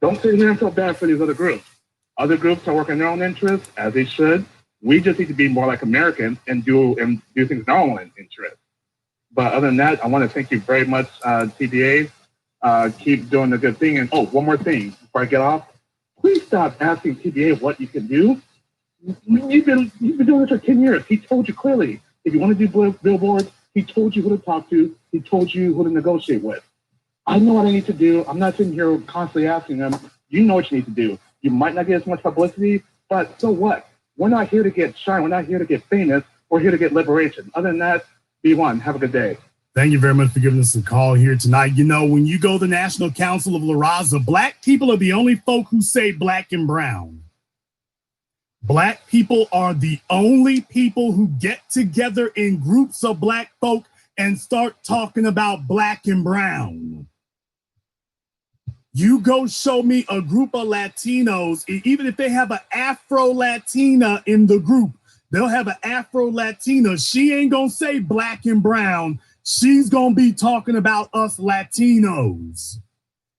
don't sit here and feel bad for these other groups. Other groups are working their own interests, as they should. We just need to be more like Americans and do things in our own interest. But other than that, I want to thank you very much, TBA. Keep doing the good thing. And one more thing before I get off. Please stop asking TBA what you can do. You've been doing this for 10 years. He told you clearly. If you want to do billboards, he told you who to talk to. He told you who to negotiate with. I know what I need to do. I'm not sitting here constantly asking them. You know what you need to do. You might not get as much publicity, but so what? We're not here to get shine. We're not here to get famous. We're here to get liberation. Other than that, be one. Have a good day. Thank you very much for giving us a call here tonight. You know, when you go to the National Council of La Raza, black people are the only folk who say black and brown. Black people are the only people who get together in groups of black folk and start talking about black and brown. You go show me a group of Latinos, even if they have an Afro-Latina in the group, they'll have an Afro-Latina. She ain't gonna say black and brown. She's gonna be talking about us Latinos.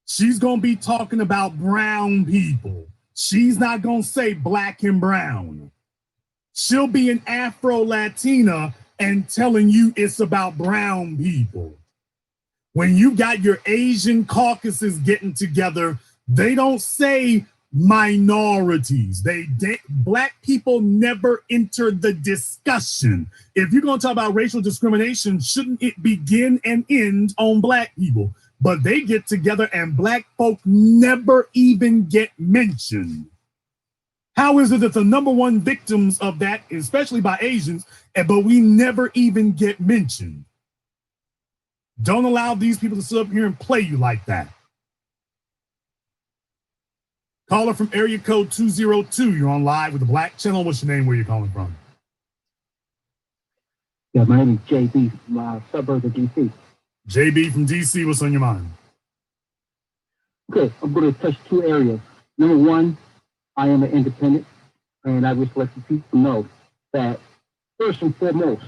She's gonna be talking about brown people. She's not gonna say black and brown. She'll be an Afro-Latina and telling you it's about brown people. When you got your Asian caucuses getting together, they don't say minorities. Black people never enter the discussion. If you're going to talk about racial discrimination, shouldn't it begin and end on black people? But they get together and black folk never even get mentioned. How is it that the number one victims of that, especially by Asians, but we never even get mentioned? Don't allow these people to sit up here and play you like that. Caller from area code 202. You're on live with the Black Channel. What's your name? Where you calling from? Yeah, my name is JB from suburbs of DC. JB from DC. What's on your mind? Okay, I'm going to touch two areas. Number one, I am an independent, and I wish to let the people know that first and foremost,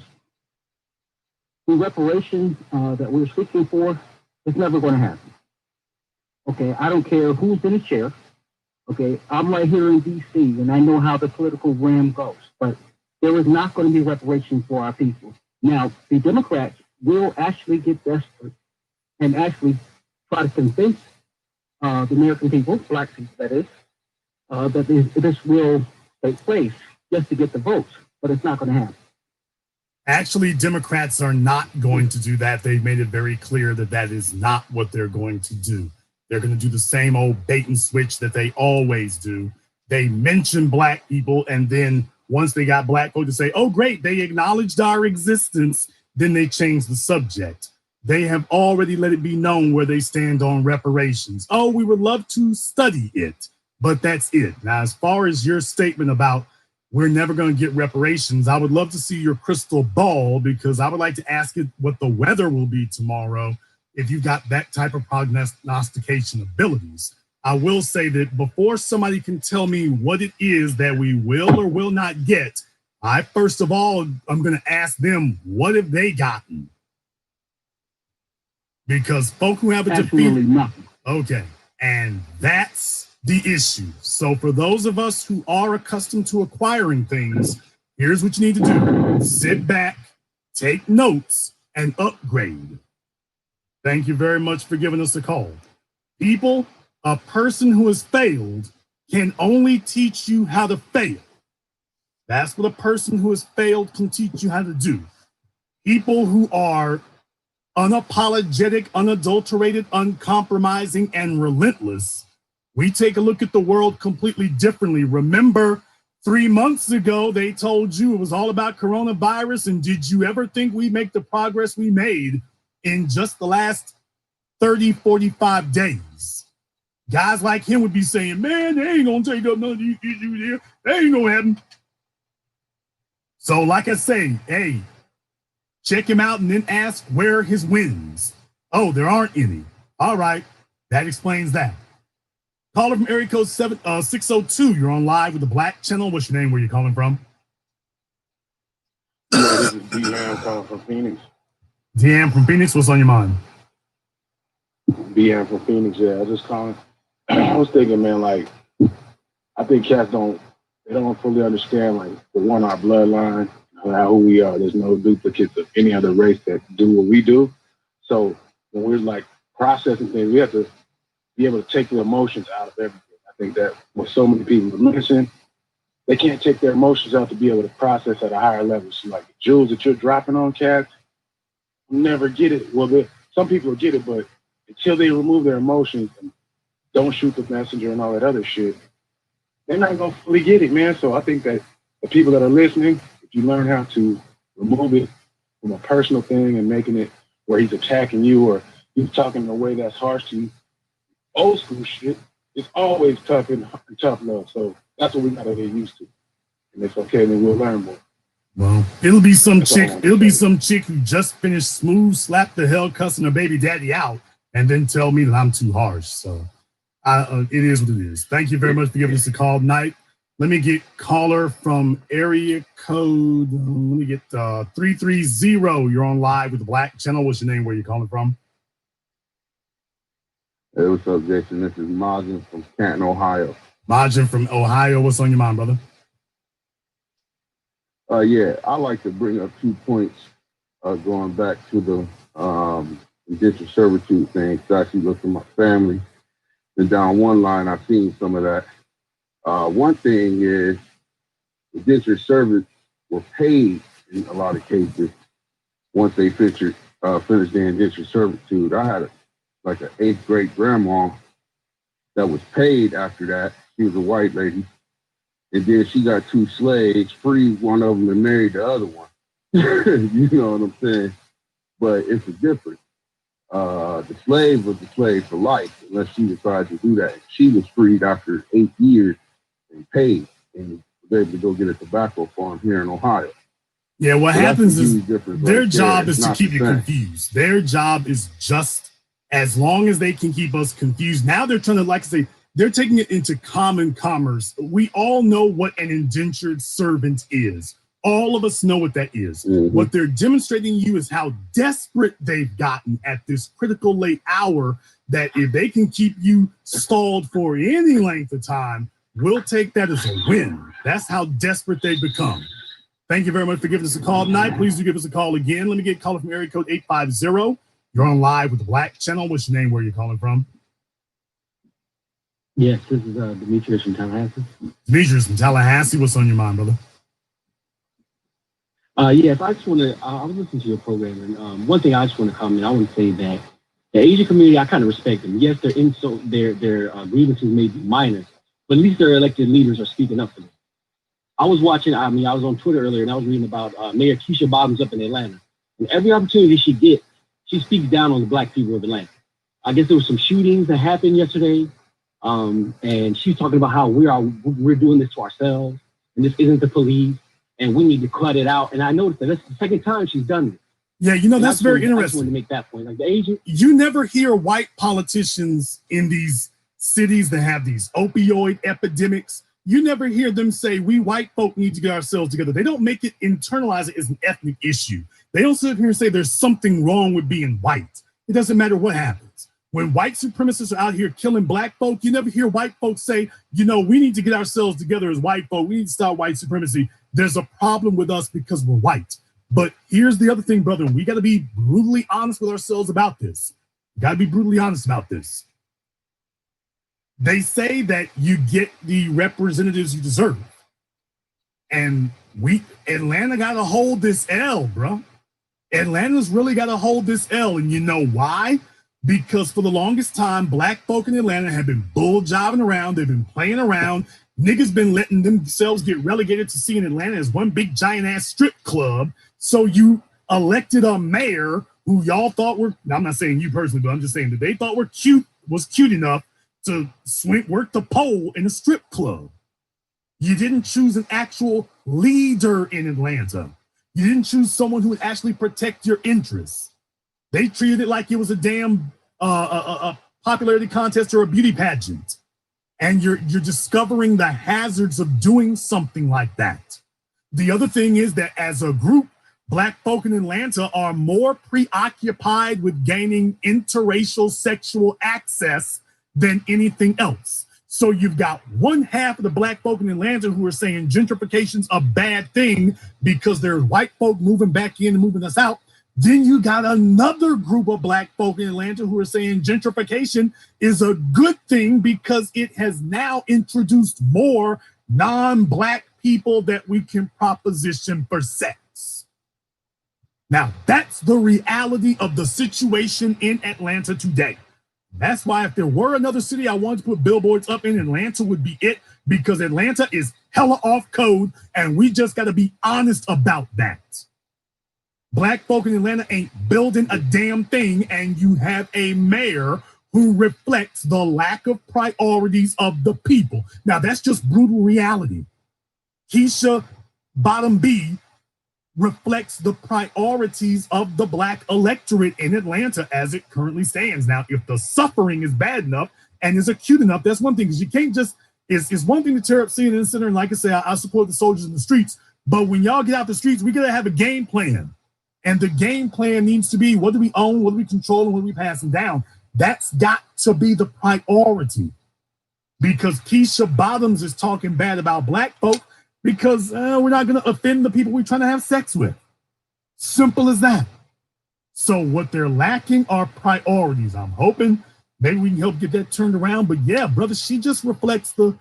the reparations that we're seeking for is never going to happen. Okay, I don't care who's in the chair. Okay, I'm right here in DC, and I know how the political realm goes, but there is not going to be reparations for our people. Now, the Democrats will actually get desperate and actually try to convince the American people, black people that is, that this will take place just to get the votes, but it's not going to happen. Actually, Democrats are not going to do that. They've made it very clear that that is not what they're going to do. They're going to do the same old bait and switch that they always do. They mention black people, and then once they got black folk to say, oh, great, they acknowledged our existence, then they change the subject. They have already let it be known where they stand on reparations. Oh, we would love to study it, but that's it. Now, as far as your statement about we're never going to get reparations, I would love to see your crystal ball, because I would like to ask it what the weather will be tomorrow if you've got that type of prognostication abilities. I will say that before somebody can tell me what it is that we will or will not get, I first of all, I'm going to ask them, what have they gotten? Because folk who have a defeat, okay, and that's the issue. So for those of us who are accustomed to acquiring things, here's what you need to do. Sit back, take notes, and upgrade. Thank you very much for giving us a call. People, a person who has failed can only teach you how to fail. That's what a person who has failed can teach you how to do. People who are unapologetic, unadulterated, uncompromising, and relentless, we take a look at the world completely differently. Remember, 3 months ago, they told you it was all about coronavirus. And did you ever think we'd make the progress we made in just the last 30, 45 days? Guys like him would be saying, man, they ain't going to take up none of these issues here. They ain't going to happen. So like I say, hey, check him out and then ask where are his wins. Oh, there aren't any. All right. That explains that. Caller from area code 602. You're on live with the Black Channel. What's your name? Where you calling from? This is B-Ham calling from Phoenix. DM from Phoenix. What's on your mind? B-Ham from Phoenix, yeah. I just calling. I was thinking, man, like, I think cats don't fully understand, like, the one, our bloodline, who we are. There's no duplicates of any other race that do what we do. So when we're, like, processing things, we have to be able to take the emotions out of everything. I think that with so many people listen, they can't take their emotions out to be able to process at a higher level. So like the jewels that you're dropping on cats, never get it. Well, some people will get it, but until they remove their emotions and don't shoot the messenger and all that other shit, they're not going to fully get it, man. So I think that the people that are listening, if you learn how to remove it from a personal thing and making it where he's attacking you or he's talking in a way that's harsh to you, old school shit, it's always tough and tough love. So that's what we got to get used to. And it's okay, then we'll learn more. Well, it'll be some chick who just finished smooth, slap the hell cussing her baby daddy out, and then tell me that I'm too harsh. So it is what it is. Thank you very much for giving us a call tonight. Let me get caller from area code. Let me get 330. You're on live with the Black Channel. What's your name? Where you calling from? Hey, what's up, Jason? This is Margin from Canton, Ohio. Margin from Ohio. What's on your mind, brother? Yeah, I like to bring up 2 points going back to the indentured servitude thing. So I actually look at my family. And down one line, I've seen some of that. One thing is indentured servants were paid in a lot of cases once they finished their indentured servitude. I had like an 8th grade grandma that was paid after that. She was a white lady. And then she got 2 slaves, freed one of them and married the other one. You know what I'm saying? But it's a difference. The slave was the slave for life, unless she decided to do that. She was freed after 8 years and paid and was able to go get a tobacco farm here in Ohio. Yeah, what happens is their job is to keep you confused. Their job is just as long as they can keep us confused. Now they're trying to, like I say, they're taking it into common commerce. We all know what an indentured servant is. All of us know what that is. Mm-hmm. What they're demonstrating to you is how desperate they've gotten at this critical late hour, that if they can keep you stalled for any length of time, we'll take that as a win. That's how desperate they've become. Thank you very much for giving us a call tonight. Please do give us a call again. Let me get a caller from area code 850. You're on live with the Black Channel. What's your name? Where are you calling from? Yes, this is Demetrius from Tallahassee. Demetrius from Tallahassee. What's on your mind, brother? Yes, I just want to, I was listening to your program, and one thing I just want to comment, I want to say that the Asian community, I kind of respect them. Yes, their grievances may be minor, but at least their elected leaders are speaking up for them. I was watching, I was on Twitter earlier, and I was reading about Mayor Keisha Bottoms up in Atlanta. And every opportunity she gets, she speaks down on the Black people of Atlanta. I guess there were some shootings that happened yesterday, and she's talking about how we're doing this to ourselves, and this isn't the police, and we need to cut it out. And I noticed that that's the second time she's done this. Yeah, that's very interesting. I just wanted to make that point. Like the Asian, you never hear white politicians in these cities that have these opioid epidemics. You never hear them say, we white folk need to get ourselves together. They don't make it, internalize it as an ethnic issue. They don't sit here and say there's something wrong with being white. It doesn't matter what happens. When white supremacists are out here killing Black folk, you never hear white folks say, we need to get ourselves together as white folk. We need to stop white supremacy. There's a problem with us because we're white. But here's the other thing, brother. We got to be brutally honest with ourselves about this. Got to be brutally honest about this. They say that you get the representatives you deserve. And Atlanta got to hold this L, bro. Atlanta's really got to hold this L. And you know why? because for the longest time, black folk in Atlanta have been bull jiving around. They've been playing around. Niggas been letting themselves get relegated to seeing Atlanta as one big giant ass strip club. So you elected a mayor who y'all thought were, I'm not saying you personally, but I'm just saying that they thought was cute enough to work the pole in a strip club. You didn't choose an actual leader in Atlanta. You didn't choose someone who would actually protect your interests. They treated it like it was a damn a popularity contest or a beauty pageant. And you're discovering the hazards of doing something like that. The other thing is that as a group, black folk in Atlanta are more preoccupied with gaining interracial sexual access than anything else. So you've got one half of the black folk in Atlanta who are saying gentrification's a bad thing because there's white folk moving back in and moving us out. Then you got another group of black folk in Atlanta who are saying gentrification is a good thing because it has now introduced more non-black people that we can proposition for sex. Now, that's the reality of the situation in Atlanta today. That's why if there were another city I wanted to put billboards up in, Atlanta would be it, because Atlanta is hella off code and we just got to be honest about that. Black folk in Atlanta ain't building a damn thing, and you have a mayor who reflects the lack of priorities of the people. Now, that's just brutal reality. Keisha Bottom B reflects the priorities of the black electorate in Atlanta as it currently stands. Now, if the suffering is bad enough and is acute enough, that's one thing, because you can't just, it's one thing to tear up CNN Center, and like I say, I support the soldiers in the streets, but when y'all get out the streets, we gotta have a game plan. And the game plan needs to be, what do we own, what do we control, and what are we passing down? That's got to be the priority. Because Keisha Bottoms is talking bad about black folk because we're not going to offend the people we're trying to have sex with. Simple as that. So what they're lacking are priorities. I'm hoping maybe we can help get that turned around. But yeah, brother, she just reflects the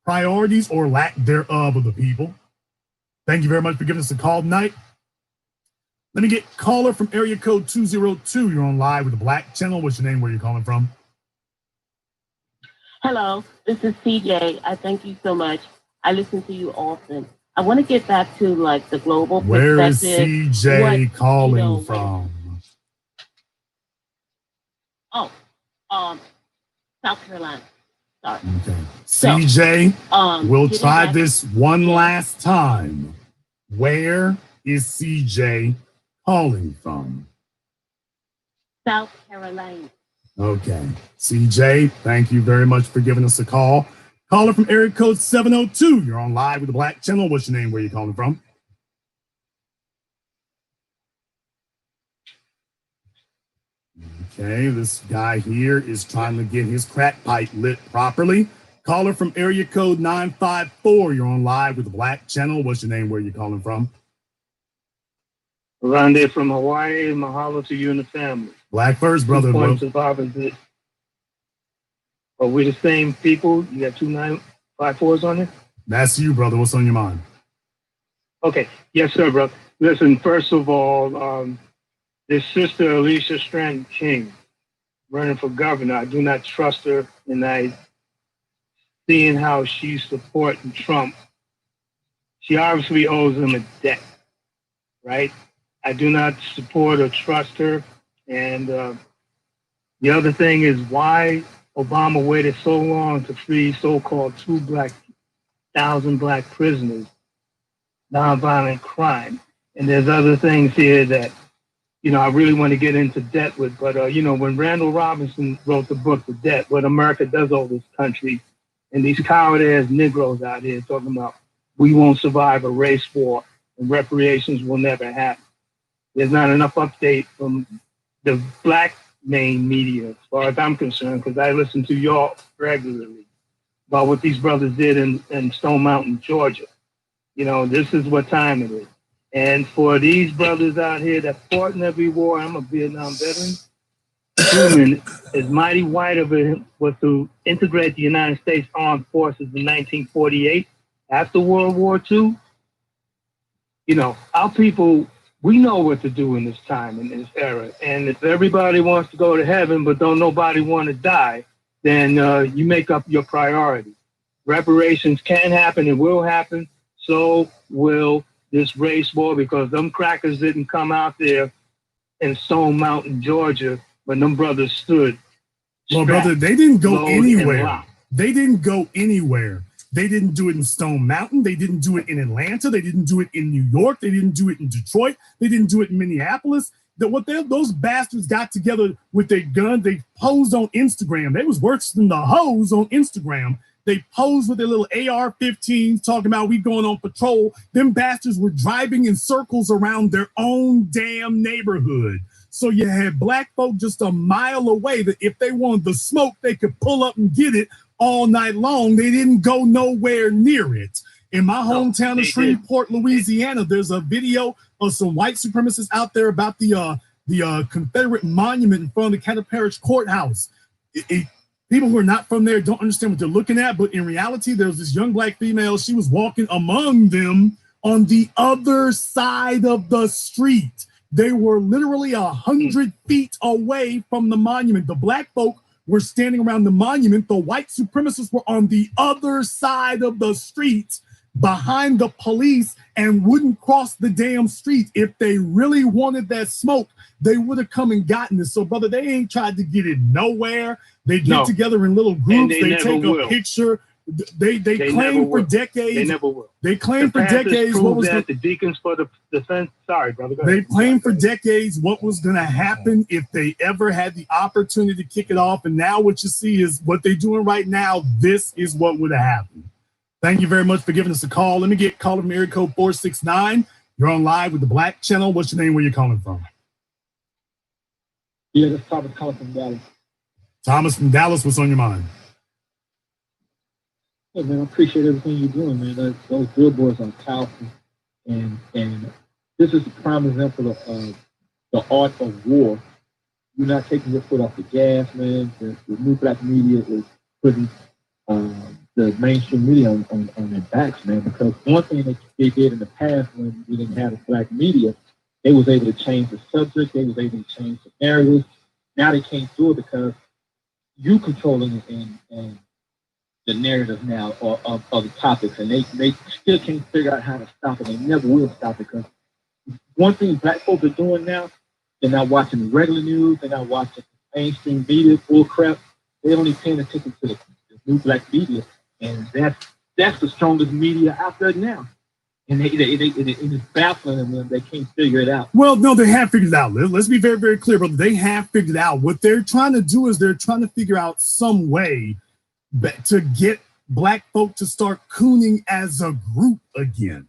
priorities or lack thereof of the people. Thank you very much for giving us a call tonight. Let me get caller from area code 202. You're on live with the Black Channel. What's your name? Where are you calling from? Hello, this is CJ. I thank you so much. I listen to you often. I want to get back to like the global perspective. Where is CJ calling from? South Carolina. Sorry. Okay. CJ, we'll try this one last time. Where is CJ calling from? South Carolina. Okay. CJ, thank you very much for giving us a call. Caller from area code 702. You're on live with the Black Channel. What's your name? Where are you calling from? Okay, this guy here is trying to get his crack pipe lit properly. Caller from area code 954. You're on live with the Black Channel. What's your name? Where are you calling from? Rondé from Hawaii. Mahalo to you and the family. Black first, brother. Are we the same people? You got 2 954s on it? That's you, brother. What's on your mind? Okay. Yes, sir, bro. Listen, first of all, this sister Alicia Strand King running for governor, I do not trust her, and seeing how she's supporting Trump, she obviously owes him a debt, right? I do not support or trust her. And the other thing is why Obama waited so long to free so-called 2,000 black prisoners, nonviolent crime. And there's other things here that, I really want to get into debt with. But, when Randall Robinson wrote the book, The Debt, What America Does Owe This Country, and these coward-ass Negroes out here talking about we won't survive a race war and reparations will never happen. There's not enough update from the black main media, as far as I'm concerned, because I listen to y'all regularly about what these brothers did in Stone Mountain, Georgia. This is what time it is. And for these brothers out here that fought in every war, I'm a Vietnam veteran. Truman, as mighty white of it was to integrate the United States Armed Forces in 1948 after World War II. Our people we know what to do in this time, in this era. And if everybody wants to go to heaven, but don't nobody want to die, then you make up your priority. Reparations can happen, it will happen. So will this race war, because them crackers didn't come out there in Stone Mountain, Georgia, when them brothers stood. Well, brother, they didn't go anywhere. They didn't go anywhere. They didn't do it in Stone Mountain. They didn't do it in Atlanta. They didn't do it in New York. They didn't do it in Detroit. They didn't do it in Minneapolis. Those bastards got together with their gun. They posed on Instagram. They was worse than the hoes on Instagram. They posed with their little AR-15s talking about we going on patrol. Them bastards were driving in circles around their own damn neighborhood. So you had black folk just a mile away that if they wanted the smoke, they could pull up and get it all night long. They didn't go nowhere near it. In my hometown of Shreveport, Louisiana, there's a video of some white supremacists out there about the Confederate monument in front of the Cattle Parish Courthouse. People who are not from there don't understand what they're looking at, but in reality, there was this young black female. She was walking among them on the other side of the street. They were literally 100 feet away from the monument. The black folk were standing around the monument. The white supremacists were on the other side of the street behind the police and wouldn't cross the damn street. If they really wanted that smoke, they would have come and gotten it. So, brother, they ain't tried to get it nowhere. They get together in little groups. They take a picture. They claim for decades. They never will. They claim for decades what was the Deacons for the Defense. Sorry, brother. They claimed for decades what was going to happen if they ever had the opportunity to kick it off. And now what you see is what they're doing right now. This is what would have happened. Thank you very much for giving us a call. Let me get caller from area code 469. You're on live with the Black Channel. What's your name? Where you calling from? Yeah, this is Thomas calling from Dallas. Thomas from Dallas, what's on your mind? Hey, man, I appreciate everything you're doing, man. Those billboards are powerful. And this is a prime example of the art of war. You're not taking your foot off the gas, man. The new black media is putting the mainstream media on their backs, man, because one thing that they did in the past when we didn't have a black media, they was able to change the subject, they was able to change the narrative. Now they can't do it because you controlling it and the narrative now of the topics, and they still can't figure out how to stop it. They never will stop it, because one thing black folks are doing now, they're not watching the regular news, they're not watching mainstream media, bull crap. They're only paying attention to the new black media. And that's the strongest media out there now. And it's baffling them when they can't figure it out. Well, no, they have figured it out. Let's be very, very clear, brother. They have figured it out. What they're trying to do is they're trying to figure out some way to get black folk to start cooning as a group again.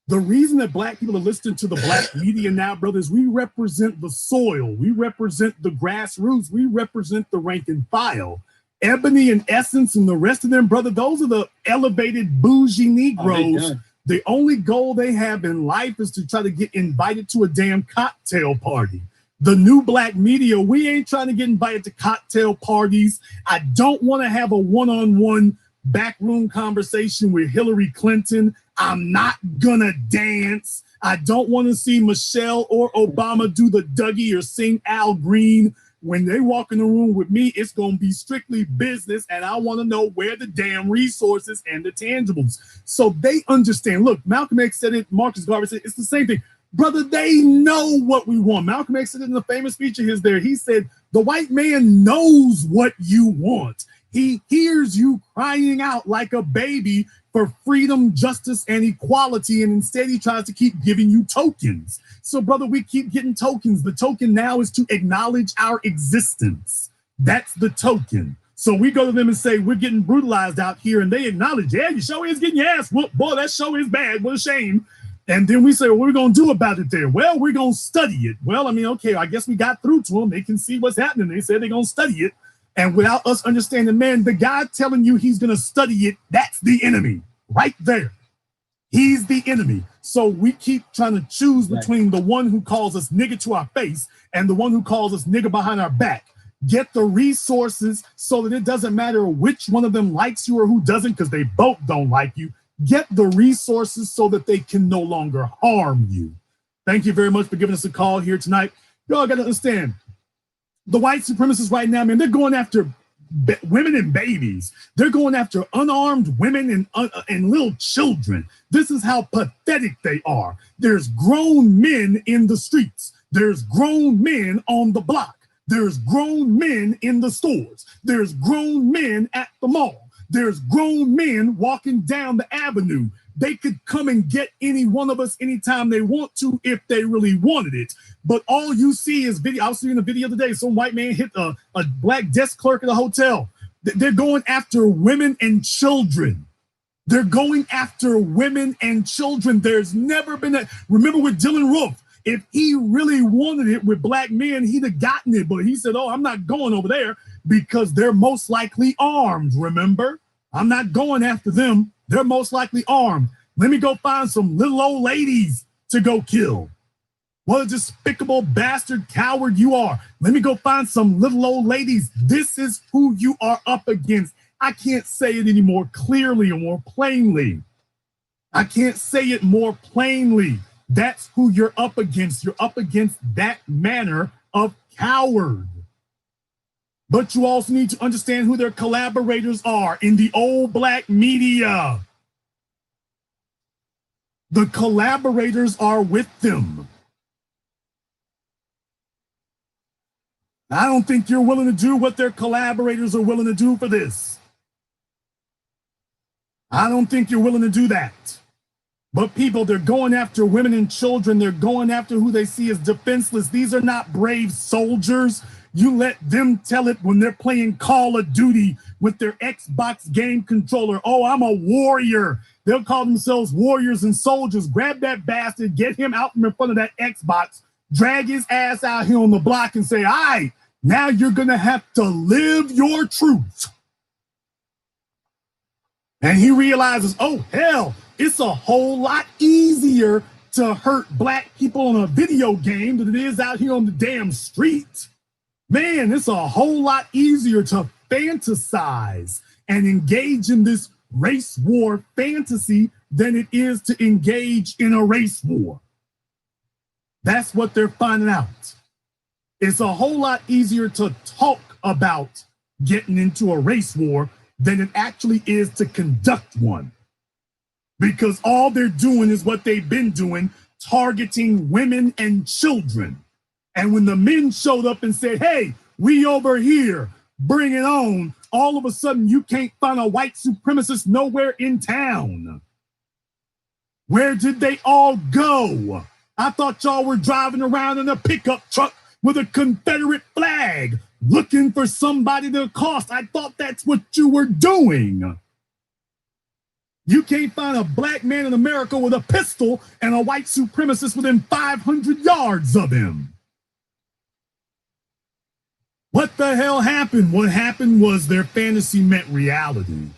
The reason that black people are listening to the black media now, brothers, we represent the soil. We represent the grassroots. We represent the rank and file. Ebony and Essence and the rest of them, brother, those are the elevated bougie Negroes. The only goal they have in life is to try to get invited to a damn cocktail party. The new black media, we ain't trying to get invited to cocktail parties. I don't want to have a one-on-one backroom conversation with Hillary Clinton. I'm not gonna dance. I don't want to see Michelle or Obama do the Dougie or sing Al Green. When they walk in the room with me, it's going to be strictly business, and I want to know where the damn resources and the tangibles. So they understand. Look, Malcolm X said it, Marcus Garvey said it, it's the same thing. Brother, they know what we want. Malcolm X said it in a famous speech of his there. He said, the white man knows what you want. He hears you crying out like a baby for freedom, justice, and equality, and instead he tries to keep giving you tokens. So, brother, we keep getting tokens. The token now is to acknowledge our existence. That's the token. So we go to them and say, we're getting brutalized out here, and they acknowledge, yeah, your show is getting your ass whooped. Boy, that show is bad. What a shame. And then we say, well, what are we going to do about it there? Well, we're going to study it. Well, I mean, okay, I guess we got through to them. They can see what's happening. They said they're going to study it. And without us understanding, man, the guy telling you he's going to study it, that's the enemy right there. He's the enemy. So we keep trying to choose between the one who calls us nigger to our face and the one who calls us nigger behind our back. Get the resources so that it doesn't matter which one of them likes you or who doesn't, because they both don't like you. Get the resources so that they can no longer harm you. Thank you very much for giving us a call here tonight. Y'all got to understand, the white supremacists right now, man, they're going after women and babies. They're going after unarmed women and little children. This is how pathetic they are. There's grown men in the streets. There's grown men on the block. There's grown men in the stores. There's grown men at the mall. There's grown men walking down the avenue. They could come and get any one of us anytime they want to if they really wanted it. But all you see is video. I was seeing a video today. Some white man hit a black desk clerk at a hotel. They're going after women and children. They're going after women and children. There's never been a... Remember with Dylan Roof, if he really wanted it with black men, he'd have gotten it. But he said, oh, I'm not going over there because they're most likely armed, remember? I'm not going after them. They're most likely armed. Let me go find some little old ladies to go kill. What a despicable bastard coward you are. Let me go find some little old ladies. This is who you are up against. I can't say it any more clearly or more plainly. I can't say it more plainly. That's who you're up against. You're up against that manner of coward. But you also need to understand who their collaborators are in the old black media. The collaborators are with them. I don't think you're willing to do what their collaborators are willing to do for this. I don't think you're willing to do that. But people, they're going after women and children. They're going after who they see as defenseless. These are not brave soldiers. You let them tell it when they're playing Call of Duty with their Xbox game controller. Oh, I'm a warrior. They'll call themselves warriors and soldiers. Grab that bastard, get him out from in front of that Xbox, drag his ass out here on the block and say, all right, now you're going to have to live your truth. And he realizes, oh, hell, it's a whole lot easier to hurt black people on a video game than it is out here on the damn street. Man, it's a whole lot easier to fantasize and engage in this race war fantasy than it is to engage in a race war. That's what they're finding out. It's a whole lot easier to talk about getting into a race war than it actually is to conduct one. Because all they're doing is what they've been doing, targeting women and children. And when the men showed up and said, hey, we over here, bring it on, all of a sudden you can't find a white supremacist nowhere in town. Where did they all go? I thought y'all were driving around in a pickup truck with a Confederate flag, looking for somebody to accost. I thought that's what you were doing. You can't find a black man in America with a pistol and a white supremacist within 500 yards of him. What the hell happened? What happened was their fantasy met reality.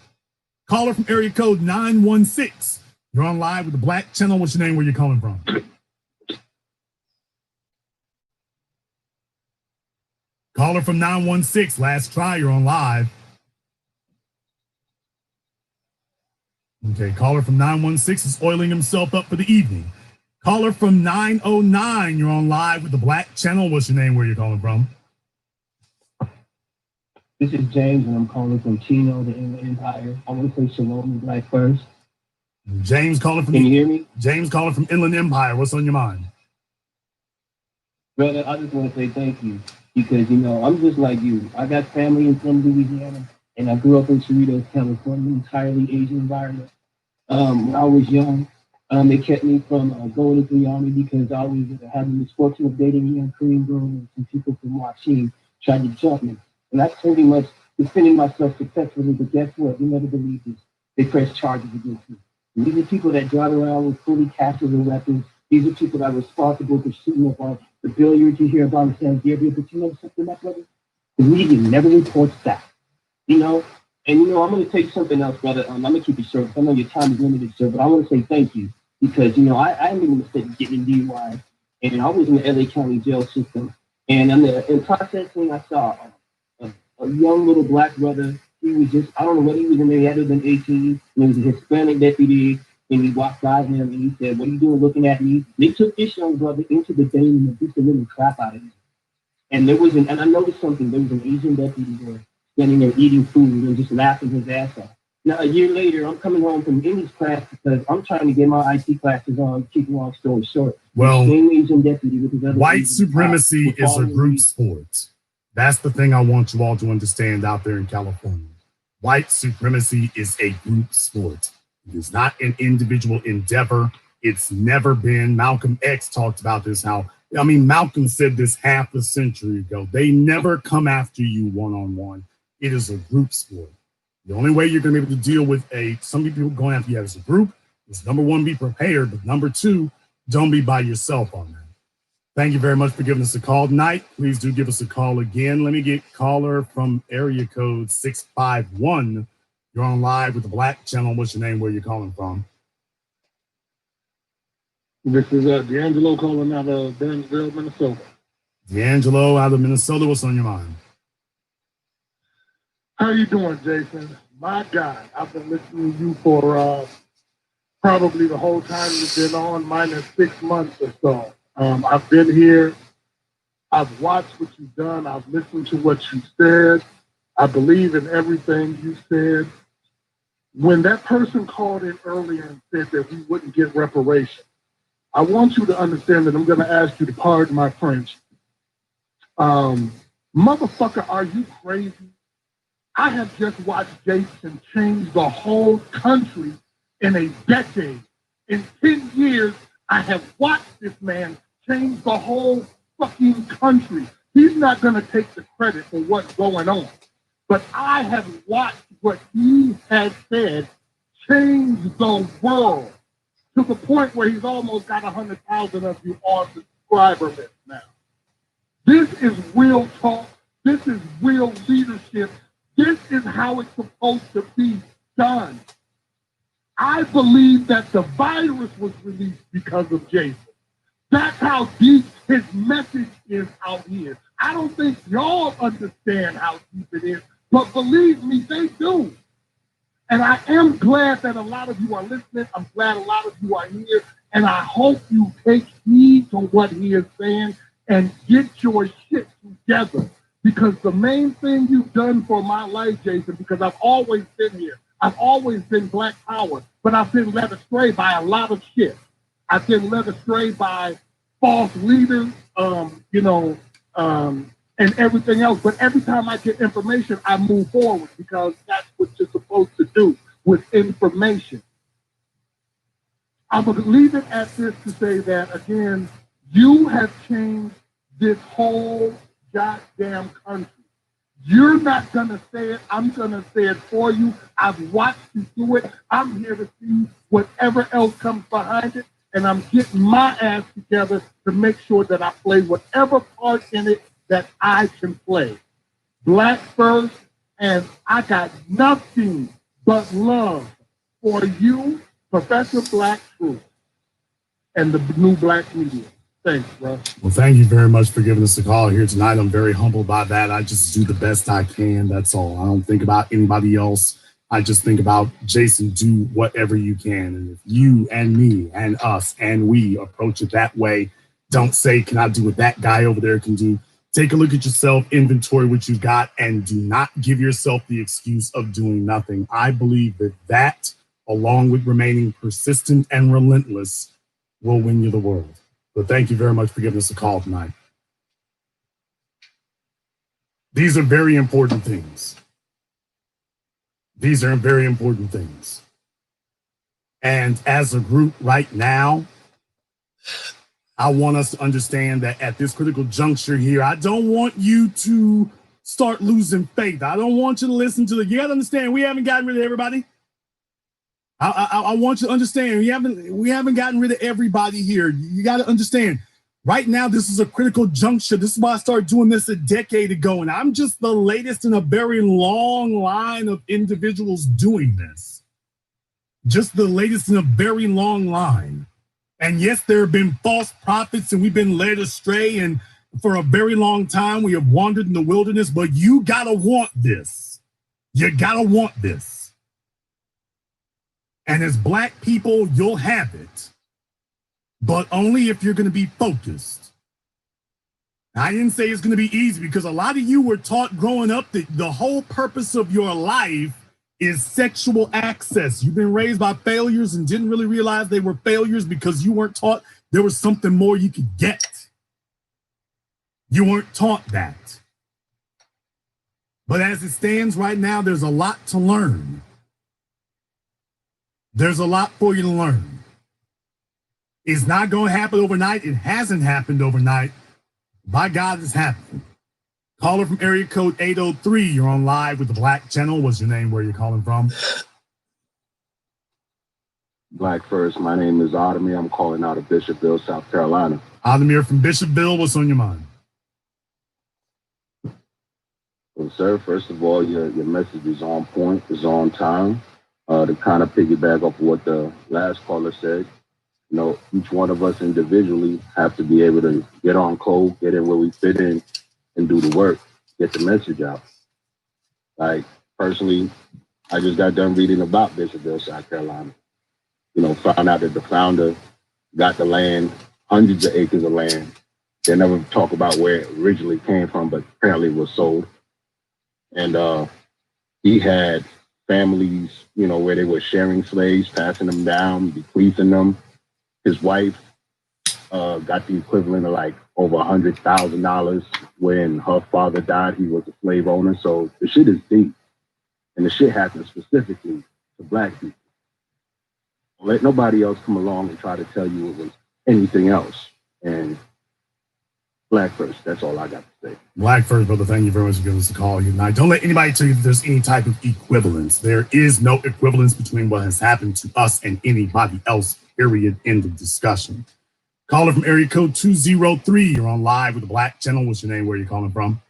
Caller from area code 916. You're on live with the Black Channel. What's your name? Where you calling from? Caller from 916. Last try. You're on live. Okay, caller from 916 is oiling himself up for the evening. Caller from 909. You're on live with the Black Channel. What's your name? Where you calling from? This is James, and I'm calling from Chino, the Inland Empire. I want to say shalom to Black first. James calling from... Can you hear me? James calling from Inland Empire. What's on your mind? Brother, I just want to say thank you because, you know, I'm just like you. I got family in from Louisiana, and I grew up in Cerritos, California, entirely Asian environment. When I was young, they kept me from going into the army because I was having the misfortune of dating a young Korean girl, and some people from Washington tried to jump me. And that's pretty much defending myself successfully, but guess what? You never believe this. They press charges against me. And these are people that drive around with fully captured weapons. These are people that are responsible for shooting up on the billiards you hear about in San Gabriel. But you know something, my brother? The media never reports that. You know? And, you know, I'm going to take something else, brother. I'm going to keep it short. I know your time is limited, sir, but I want to say thank you. Because, you know, I made a mistake getting DUI. And I was in the LA County jail system. And in processing, I saw a young little black brother. He was just, I don't know what he was in there, he had to have been 18. And he was a Hispanic deputy. And we walked by him and he said, "What are you doing looking at me?" They took this young brother into the game and beat the living crap out of him. And and I noticed something, there was an Asian deputy there standing there eating food and just laughing his ass off. Now, a year later, I'm coming home from English class because I'm trying to get my IT classes on, keep a long story short. Well, same Asian deputy with his other white Asian supremacy cop is a group sport. That's the thing I want you all to understand out there in California. White supremacy is a group sport. It is not an individual endeavor. It's never been. Malcolm X talked about this, Malcolm said this half a century ago. They never come after you one-on-one. It is a group sport. The only way you're going to be able to deal with some people going after you as a group is, number one, be prepared, but number two, don't be by yourself on that. Thank you very much for giving us a call tonight. Please do give us a call again. Let me get caller from area code 651. You're on live with the Black Channel. What's your name? Where you calling from? This is D'Angelo calling out of Burnsville, Minnesota. D'Angelo out of Minnesota. What's on your mind? How you doing, Jason? My God, I've been listening to you for probably the whole time you've been on, minus 6 months or so. I've been here. I've watched what you've done. I've listened to what you said. I believe in everything you said. When that person called in earlier and said that we wouldn't get reparations, I want you to understand that I'm going to ask you to pardon my French. Motherfucker, are you crazy? I have just watched Jason change the whole country in a decade. In 10 years, I have watched this man change the whole fucking country. He's not going to take the credit for what's going on. But I have watched what he has said change the world to the point where he's almost got 100,000 of you on the subscriber list now. This is real talk. This is real leadership. This is how it's supposed to be done. I believe that the virus was released because of Jason. That's how deep his message is out here. I don't think y'all understand how deep it is, but believe me, they do. And I am glad that a lot of you are listening. I'm glad a lot of you are here. And I hope you take heed to what he is saying and get your shit together. Because the main thing you've done for my life, Jason, because I've always been here. I've always been Black Power, but I've been led astray by a lot of shit. I've been led astray by false leaders, and everything else. But every time I get information, I move forward because that's what you're supposed to do with information. I'm going to leave it at this to say that, again, you have changed this whole goddamn country. You're not going to say it. I'm going to say it for you. I've watched you do it. I'm here to see whatever else comes behind it. And I'm getting my ass together to make sure that I play whatever part in it that I can play. Black first, and I got nothing but love for you, Professor Black Truth, and the new Black media. Thanks, bro. Well, thank you very much for giving us a call here tonight. I'm very humbled by that. I just do the best I can. That's all. I don't think about anybody else. I just think about, Jason, do whatever you can. And if you and me and us and we approach it that way, don't say, can I do what that guy over there can do? Take a look at yourself, inventory what you got, and do not give yourself the excuse of doing nothing. I believe that, along with remaining persistent and relentless, will win you the world. But thank you very much for giving us a call tonight. These are very important things. These are very important things. And as a group right now, I want us to understand that at this critical juncture here, I don't want you to start losing faith. I don't want you to listen to you got to understand, we haven't gotten rid of everybody. I want you to understand, we haven't gotten rid of everybody here. You got to understand, right now, this is a critical juncture. This is why I started doing this a decade ago. And I'm just the latest in a very long line of individuals doing this. Just the latest in a very long line. And yes, there have been false prophets and we've been led astray. And for a very long time, we have wandered in the wilderness. But you got to want this. You got to want this. And as black people, you'll have it, but only if you're going to be focused. I didn't say it's going to be easy, because a lot of you were taught growing up that the whole purpose of your life is sexual access. You've been raised by failures and didn't really realize they were failures because you weren't taught there was something more you could get. You weren't taught that. But as it stands right now, there's a lot to learn. There's a lot for you to learn. It's not going to happen overnight. It hasn't happened overnight. By God, it's happening. Caller from area code 803. You're on live with the Black Channel. What's your name? Where are you calling from? Black First. My name is Adamir. I'm calling out of Bishopville, South Carolina. Adamir from Bishopville. What's on your mind? Well, sir, first of all, your message is on point, is on time. To kind of piggyback off of what the last caller said, you know, each one of us individually have to be able to get on code, get in where we fit in, and do the work, get the message out. Like, personally, I just got done reading about Bishopville, South Carolina. You know, found out that the founder got the land, hundreds of acres of land. They never talk about where it originally came from, but apparently it was sold. And he had families, you know, where they were sharing slaves, passing them down, bequeathing them. His wife got the equivalent of like over $100,000 when her father died. He was a slave owner. So the shit is deep. And the shit happened specifically to black people. Don't let nobody else come along and try to tell you it was anything else. And Black First, that's all I got to say. Black First, brother, thank you very much for giving us a call tonight. Don't let anybody tell you that there's any type of equivalence. There is no equivalence between what has happened to us and anybody else, period, end of discussion. Caller from area code 203. You're on live with the Black Channel. What's your name? Where are you calling from?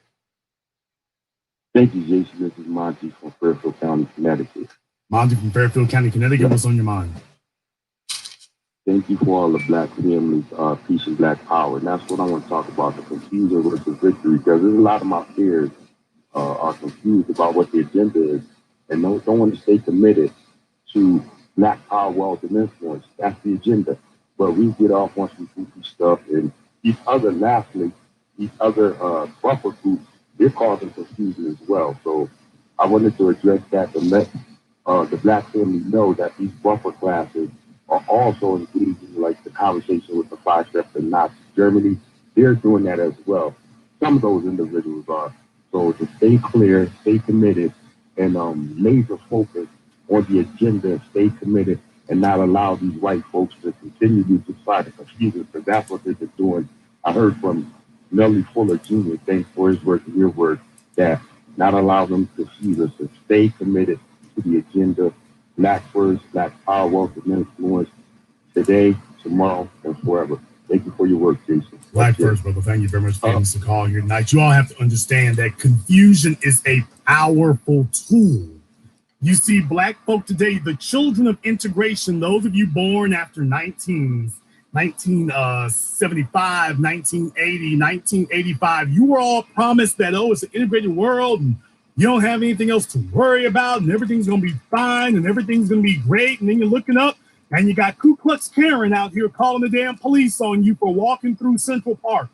Thank you, Jason. This is Monty from Fairfield County, Connecticut. Monty from Fairfield County, Connecticut. What's on your mind? Thank you for all the black families, peace and black power. And that's what I want to talk about, the confusion versus victory, because there's a lot of my peers are confused about what the agenda is and don't want to stay committed to black power, wealth, and influence. That's the agenda. But we get off once we do stuff, and these other lastly, these other buffer groups, they're causing confusion as well. So I wanted to address that and let the black family know that these buffer classes are also engaging like the conversation with the 5 steps in Nazi Germany. They're doing that as well. Some of those individuals are. So to stay clear, stay committed, and laser focus on the agenda, and stay committed, and not allow these white folks to continue to try to confuse us, because that's what they've been doing. I heard from Nellie Fuller Jr., thanks for his work and your work, that not allow them to confuse us, to stay committed to the agenda. Black First, Black Power, Wealth, and Influence, today, tomorrow, and forever. Thank you for your work, Jason. Black First, brother. Thank you very much for giving us a call here tonight. You all have to understand that confusion is a powerful tool. You see, black folk today, the children of integration, those of you born after 1975, 1980, 1985, you were all promised that, oh, it's an integrated world and you don't have anything else to worry about and everything's going to be fine and everything's going to be great. And then you're looking up and you got Ku Klux Karen out here calling the damn police on you for walking through Central Park.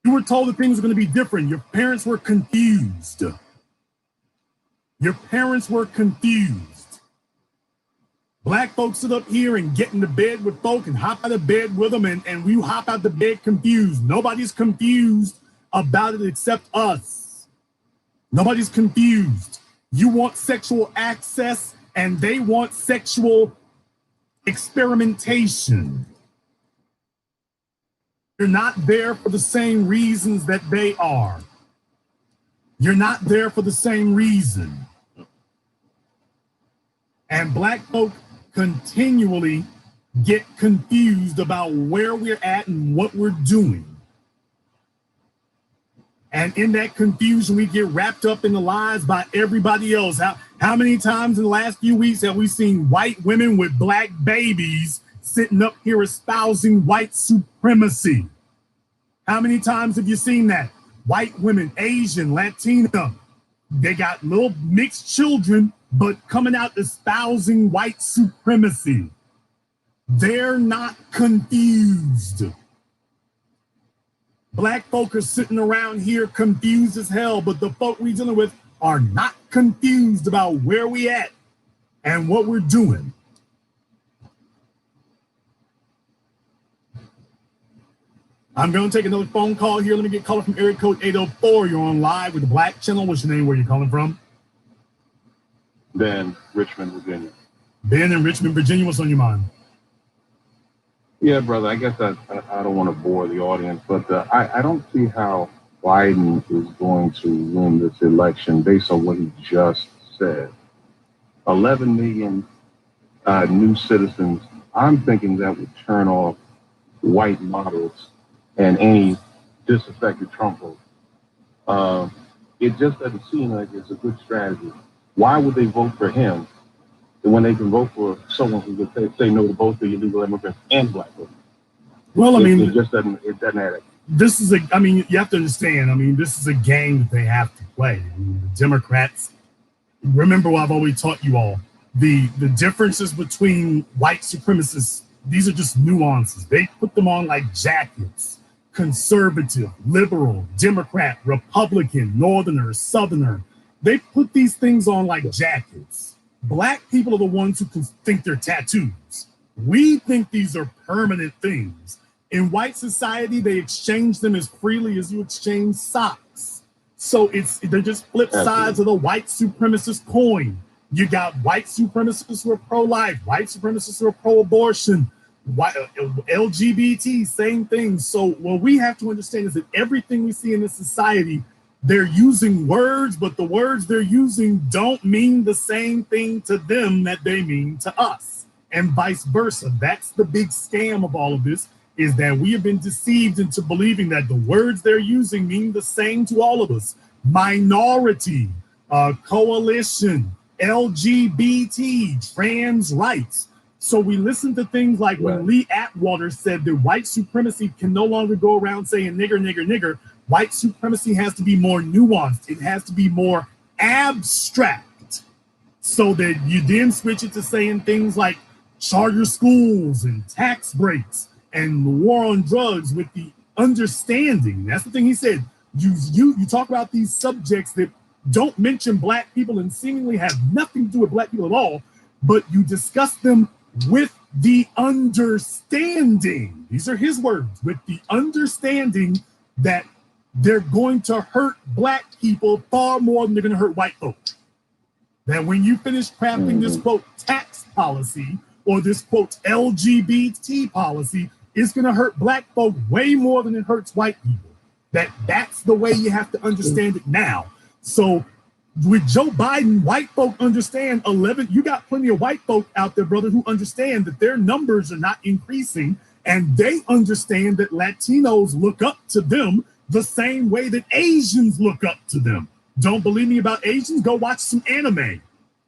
You were told that things were going to be different. Your parents were confused. Your parents were confused. Black folks sit up here and get into bed with folk and hop out of bed with them, and we hop out the bed confused. Nobody's confused about it except us. Nobody's confused. You want sexual access and they want sexual experimentation. You're not there for the same reasons that they are. You're not there for the same reason. And black folk continually get confused about where we're at and what we're doing. And in that confusion, we get wrapped up in the lies by everybody else. How many times in the last few weeks have we seen white women with black babies sitting up here espousing white supremacy? How many times have you seen that? White women, Asian, Latina, they got little mixed children but coming out espousing white supremacy. They're not confused. Black folk are sitting around here confused as hell, but the folk we dealing with are not confused about where we at and what we're doing. I'm going to take another phone call here. Let me get called from area code 804. You're on live with the Black Channel. What's your name? Where are you calling from? Ben, Richmond, Virginia. Ben in Richmond, Virginia. What's on your mind? Yeah, brother, I guess I don't want to bore the audience, but I don't see how Biden is going to win this election based on what he just said. 11 million new citizens. I'm thinking that would turn off white moderates and any disaffected Trump vote. It just doesn't seem like it's a good strategy. Why would they vote for him when they can vote for someone who would say no to both the illegal immigrants and black voters? Well, I mean, it doesn't add up. This is you have to understand, this is a game that they have to play. The Democrats, remember what I've always taught you all, the differences between white supremacists, these are just nuances. They put them on like jackets. Conservative, liberal, Democrat, Republican, Northerner, Southerner. They put these things on like jackets. Black people are the ones who can think they're tattoos. We think these are permanent things. In white society, they exchange them as freely as you exchange socks. So they're just flip sides of the white supremacist coin. You got white supremacists who are pro-life, white supremacists who are pro-abortion, LGBT, same thing. So what we have to understand is that everything we see in this society, they're using words, but the words they're using don't mean the same thing to them that they mean to us, and vice versa. That's the big scam of all of this, is that we have been deceived into believing that the words they're using mean the same to all of us. Minority, coalition, LGBT, trans rights. So we listen to things like when Lee Atwater said that white supremacy can no longer go around saying nigger, nigger, nigger. White supremacy has to be more nuanced. It has to be more abstract, so that you then switch it to saying things like charter schools and tax breaks and the war on drugs with the understanding. That's the thing he said. You talk about these subjects that don't mention black people and seemingly have nothing to do with black people at all, but you discuss them with the understanding. These are his words, with the understanding that they're going to hurt black people far more than they're going to hurt white folks. That when you finish crafting this, quote, tax policy or this, quote, LGBT policy, it's going to hurt black folk way more than it hurts white people. That's the way you have to understand it now. So with Joe Biden, white folk understand 11. You got plenty of white folk out there, brother, who understand that their numbers are not increasing, and they understand that Latinos look up to them the same way that Asians look up to them. Don't believe me about Asians? Go watch some anime.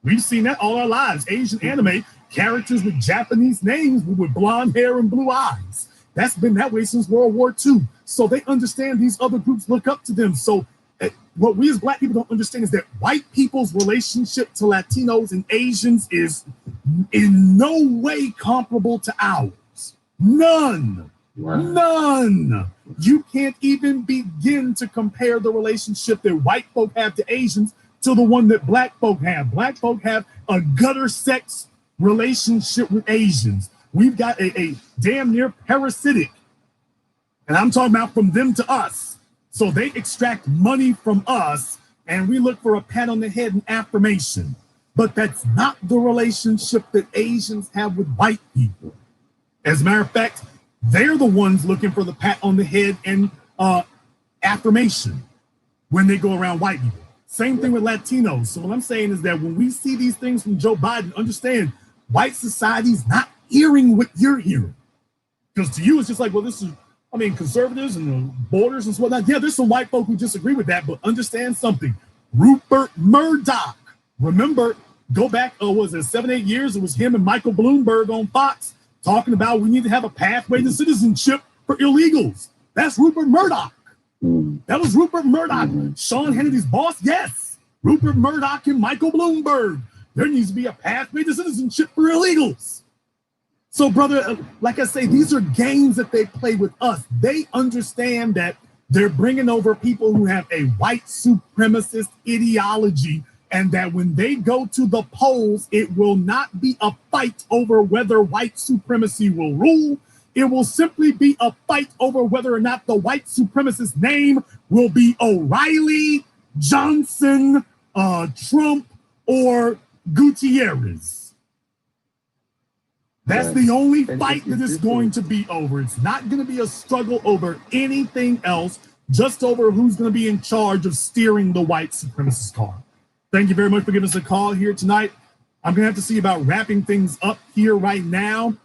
We've seen that all our lives. Asian anime, characters with Japanese names with blonde hair and blue eyes. That's been that way since World War II. So they understand these other groups look up to them. So what we as black people don't understand is that white people's relationship to Latinos and Asians is in no way comparable to ours. None. Right. None. You can't even begin to compare the relationship that white folk have to Asians to the one that black folk have. Black folk have a gutter sex relationship with Asians. We've got a damn near parasitic, and I'm talking about from them to us. So they extract money from us, and we look for a pat on the head and affirmation. But that's not the relationship that Asians have with white people. As a matter of fact, they're the ones looking for the pat on the head and affirmation when they go around white people. Same thing with Latinos. So what I'm saying is that when we see these things from Joe Biden, understand white society's not hearing what you're hearing. Because to you, it's just like, well, this is, conservatives and borders and whatnot. Yeah, there's some white folk who disagree with that, but understand something. Rupert Murdoch, remember, go back, was it 7-8 years? It was him and Michael Bloomberg on Fox talking about we need to have a pathway to citizenship for illegals. That's Rupert Murdoch. That was Rupert Murdoch. Sean Hannity's boss, yes. Rupert Murdoch and Michael Bloomberg there needs to be a pathway to citizenship for illegals. So, brother, like I say, these are games that they play with us. They understand that they're bringing over people who have a white supremacist ideology, and that when they go to the polls, it will not be a fight over whether white supremacy will rule. It will simply be a fight over whether or not the white supremacist name will be O'Reilly, Johnson, Trump, or Gutierrez. That's the only fight that is going to be over. It's not going to be a struggle over anything else, just over who's going to be in charge of steering the white supremacist car. Thank you very much for giving us a call here tonight. I'm going to have to see about wrapping things up here right now.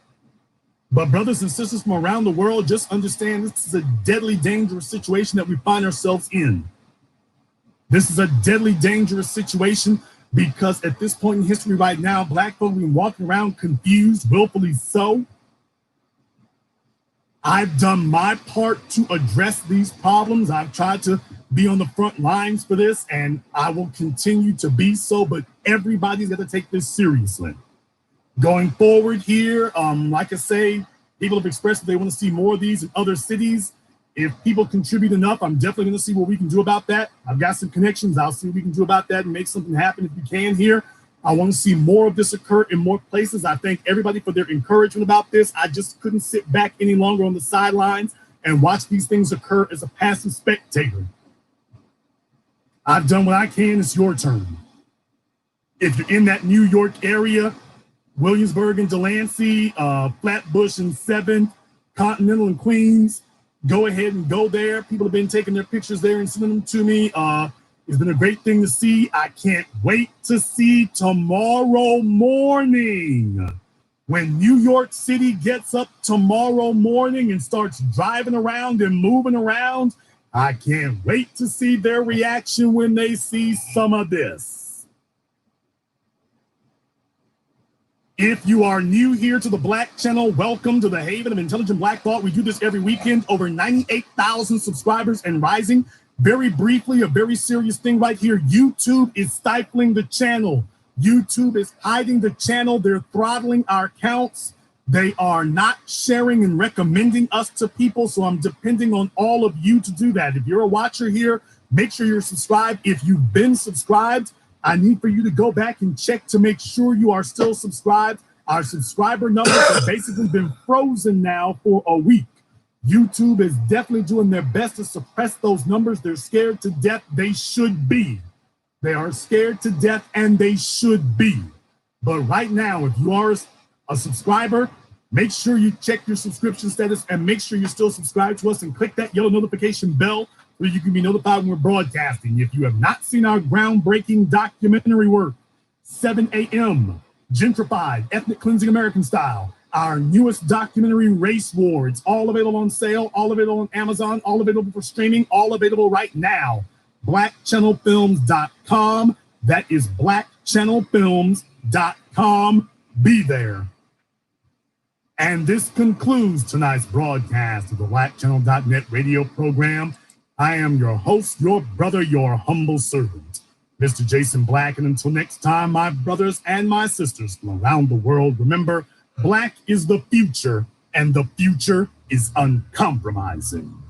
But brothers and sisters from around the world, just understand this is a deadly, dangerous situation that we find ourselves in. This is a deadly, dangerous situation because at this point in history right now, Black folk have been walking around confused, willfully so. I've done my part to address these problems. I've tried to be on the front lines for this, and I will continue to be so, but everybody's got to take this seriously. Going forward here, like I say, people have expressed that they want to see more of these in other cities. If people contribute enough, I'm definitely going to see what we can do about that. I've got some connections. I'll see what we can do about that and make something happen if we can here. I want to see more of this occur in more places. I thank everybody for their encouragement about this. I just couldn't sit back any longer on the sidelines and watch these things occur as a passive spectator. I've done what I can. It's your turn. If you're in that New York area, Williamsburg and Delancey, Flatbush and 7th, Continental and Queens, go ahead and go there. People have been taking their pictures there and sending them to me. It's been a great thing to see. I can't wait to see tomorrow morning. When New York City gets up tomorrow morning and starts driving around and moving around, I can't wait to see their reaction when they see some of this. If you are new here to the Black Channel, welcome to the Haven of Intelligent Black Thought. We do this every weekend, over 98,000 subscribers and rising. Very briefly, a very serious thing right here. YouTube is stifling the channel. YouTube is hiding the channel. They're throttling our accounts. They are not sharing and recommending us to people. So I'm depending on all of you to do that. If you're a watcher here, make sure you're subscribed. If you've been subscribed, I need for you to go back and check to make sure you are still subscribed. Our subscriber numbers have basically been frozen now for a week. YouTube is definitely doing their best to suppress those numbers. They're scared to death. They should be. They are scared to death, and they should be. But right now, if you are a subscriber, make sure you check your subscription status and make sure you're still subscribed to us and click that yellow notification bell so you can be notified when we're broadcasting. If you have not seen our groundbreaking documentary work, 7 a.m., Gentrified, Ethnic Cleansing American Style, our newest documentary, Race War, it's all available on sale, all available on Amazon, all available for streaming, all available right now. BlackChannelFilms.com. That is BlackChannelFilms.com. Be there. And this concludes tonight's broadcast of the BlackChannel.net radio program. I am your host, your brother, your humble servant, Mr. Jason Black. And until next time, my brothers and my sisters from around the world, remember, Black is the future, and the future is uncompromising.